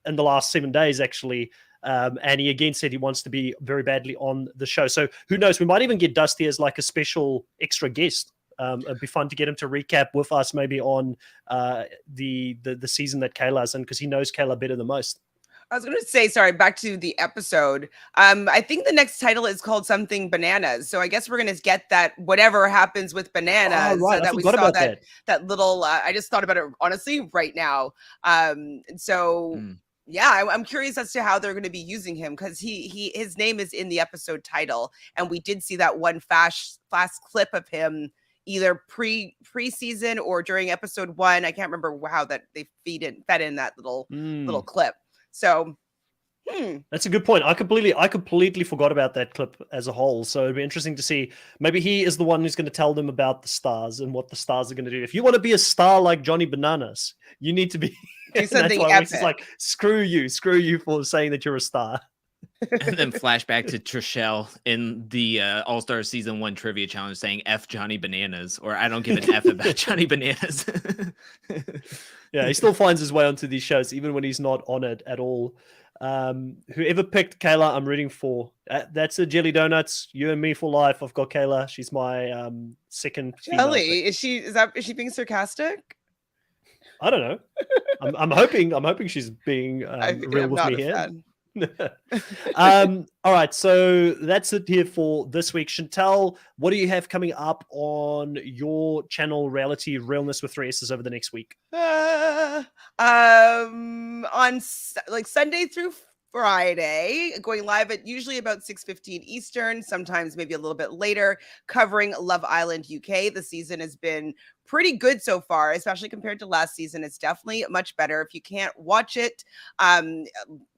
in the last 7 days, actually, and he again said he wants to be very badly on the show. So who knows? We might even get Dusty as like a special extra guest. It'd be fun to get him to recap with us, maybe on the season that Kayla's in, because he knows Kayla better than most. I was going to say, sorry, back to the episode. I think the next title is called something bananas. So I guess we're going to get that whatever happens with bananas. Oh, right. That we saw that little, I just thought about it honestly right now. Yeah, I'm curious as to how they're going to be using him, because his name is in the episode title. And we did see that one fast clip of him either pre-season or during episode 1. I can't remember how that they fed in that little clip. So that's a good point. I completely forgot about that clip as a whole. So it'd be interesting to see. Maybe he is the one who's going to tell them about the stars and what the stars are going to do. If you want to be a star like Johnny Bananas, you need to be do something epic. It's like, screw you for saying that you're a star. And then flashback to Trishelle in the All-Star Season 1 Trivia Challenge saying F Johnny Bananas, or I don't give an F about Johnny Bananas. Yeah, he still finds his way onto these shows, even when he's not on it at all. Whoever picked Kayla, I'm rooting for. That's a Jelly Donuts. You and me for life. I've got Kayla. She's my second. Jelly, is she being sarcastic? I don't know. I'm hoping she's being real with me here. All right, so that's it here for this week. Chantel, what do you have coming up on your channel, Reality Realness with 3 S's, over the next week? On like Sunday through Friday, going live at usually about 6:15 Eastern, sometimes maybe a little bit later, covering Love Island UK. The season has been pretty good so far, especially compared to last season. It's definitely much better. If you can't watch it,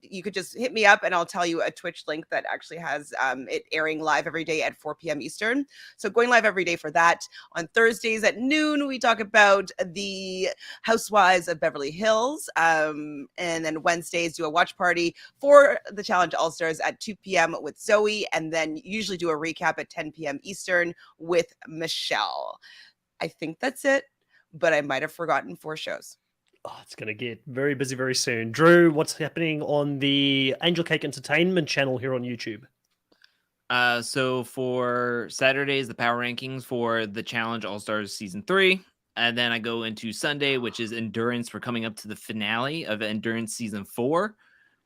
you could just hit me up and I'll tell you a Twitch link that actually has it airing live every day at 4 p.m. Eastern. So going live every day for that. On Thursdays at noon, we talk about the Housewives of Beverly Hills. And then Wednesdays do a watch party for the Challenge All-Stars at 2 p.m. with Zoe, and then usually do a recap at 10 p.m. Eastern with Michelle. I think that's it, but I might have forgotten 4 shows. Oh, it's going to get very busy very soon. Drew, what's happening on the Angel Cake Entertainment channel here on YouTube? So for Saturdays, the power rankings for the Challenge All-Stars Season 3. And then I go into Sunday, which is Endurance. We're coming up to the finale of Endurance Season 4,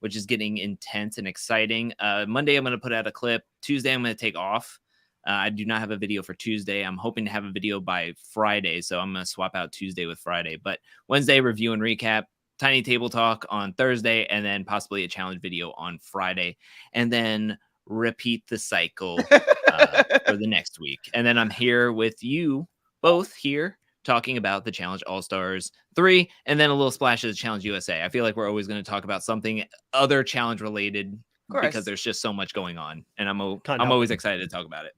which is getting intense and exciting. Monday, I'm going to put out a clip. Tuesday, I'm going to take off. I do not have a video for Tuesday. I'm hoping to have a video by Friday, so I'm going to swap out Tuesday with Friday. But Wednesday, review and recap, Tiny Table Talk on Thursday, and then possibly a challenge video on Friday. And then repeat the cycle for the next week. And then I'm here with you both here talking about the Challenge All-Stars 3, and then a little splash of the Challenge USA. I feel like we're always going to talk about something other challenge related because there's just so much going on, and I'm always excited to talk about it.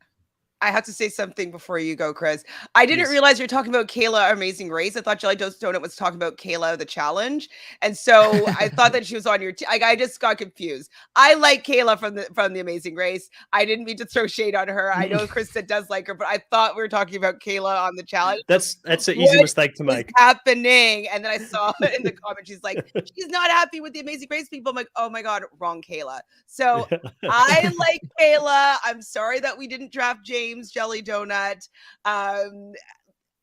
I have to say something before you go, Chris. I didn't realize you're talking about Kayla Amazing Race. I thought Jelly Donut was talking about Kayla the Challenge, and so I thought that she was on your team. I just got confused. I like Kayla from the Amazing Race. I didn't mean to throw shade on her. I know Krista does like her, but I thought we were talking about Kayla on the Challenge. That's an easy mistake to make. Happening, and then I saw in the comments she's like, she's not happy with the Amazing Race people. I'm like, oh my god, wrong Kayla. So I like Kayla. I'm sorry that we didn't draft James Jelly Donut.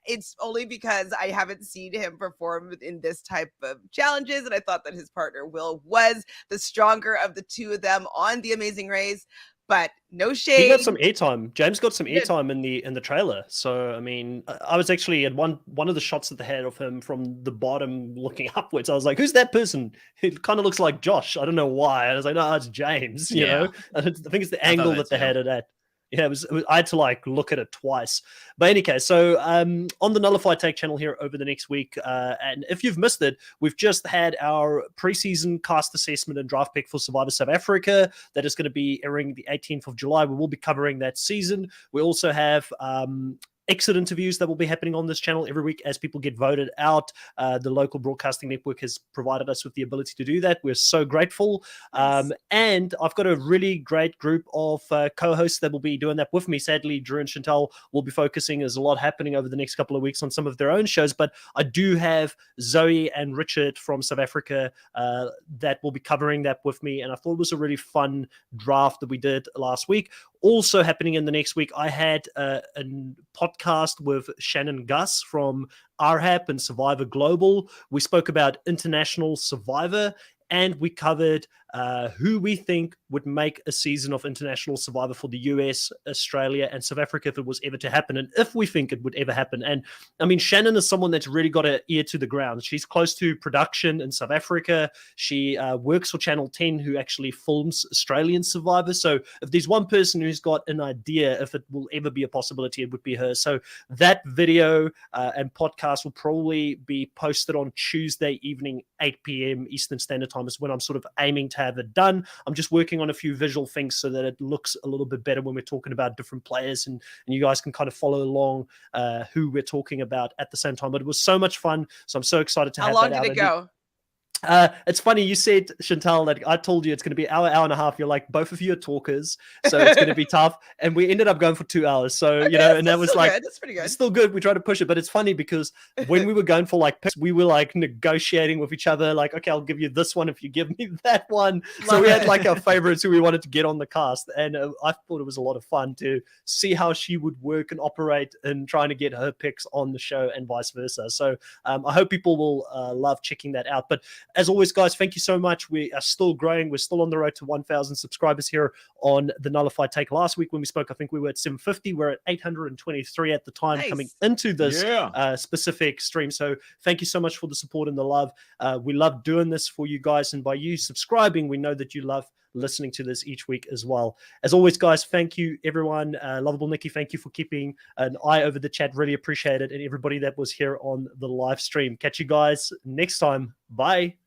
It's only because I haven't seen him perform in this type of challenges, and I thought that his partner Will was the stronger of the two of them on the Amazing Race. But no shade. He got some airtime. James got some airtime in the trailer. So I mean, I was actually at one of the shots that they had of him from the bottom looking upwards. I was like, "Who's that person? It kind of looks like Josh." I don't know why. I was like, "No, it's James." You know, I think it's the angle that they had it at. Yeah, it was, I had to like look at it twice. But in any case, so on the Nullified Take channel here over the next week, and if you've missed it, we've just had our preseason cast assessment and draft pick for Survivor South Africa. That is going to be airing the 18th of July. We will be covering that season. We also have exit interviews that will be happening on this channel every week as people get voted out. The local broadcasting network has provided us with the ability to do that. We're so grateful. Nice. And I've got a really great group of co-hosts that will be doing that with me. Sadly, Drew and Chantal will be focusing. There's a lot happening over the next couple of weeks on some of their own shows, but I do have Zoe and Richard from South Africa that will be covering that with me. And I thought it was a really fun draft that we did last week. Also happening in the next week, I had a podcast with Shannon Gus from RHAP and Survivor Global. We spoke about International Survivor, and we covered who we think would make a season of International Survivor for the US, Australia, and South Africa if it was ever to happen, and if we think it would ever happen. And I mean, Shannon is someone that's really got an ear to the ground. She's close to production in South Africa. She works for Channel 10, who actually films Australian Survivor. So if there's one person who's got an idea if it will ever be a possibility, it would be her. So that video and podcast will probably be posted on Tuesday evening, 8 p.m. Eastern Standard Time is when I'm sort of aiming to have it done. I'm just working on a few visual things so that it looks a little bit better when we're talking about different players, and you guys can kind of follow along who we're talking about at the same time. But it was so much fun, so I'm so excited to have that out. How long did it go? It's funny you said, Chantal, that I told you it's going to be hour and a half. You're like, both of you are talkers, so it's going to be tough. And we ended up going for 2 hours. So, Okay, you know, and that was like, that's pretty good. It's still good. We try to push it, but it's funny because when we were going for like picks, we were like negotiating with each other. Like, okay, I'll give you this one if you give me that one. So we had like our favorites who we wanted to get on the cast. And I thought it was a lot of fun to see how she would work and operate in trying to get her picks on the show and vice versa. So I hope people will love checking that out. But as always, guys, thank you so much. We are still growing. We're still on the road to 1,000 subscribers here on the Nullified Take. Last week when we spoke, I think we were at 750. We're at 823 at the time coming into this specific stream. So thank you so much for the support and the love. We love doing this for you guys. And by you subscribing, we know that you love listening to this each week as well. As always, guys, thank you, everyone. Lovable Nikki, thank you for keeping an eye over the chat. Really appreciate it. And everybody that was here on the live stream. Catch you guys next time. Bye.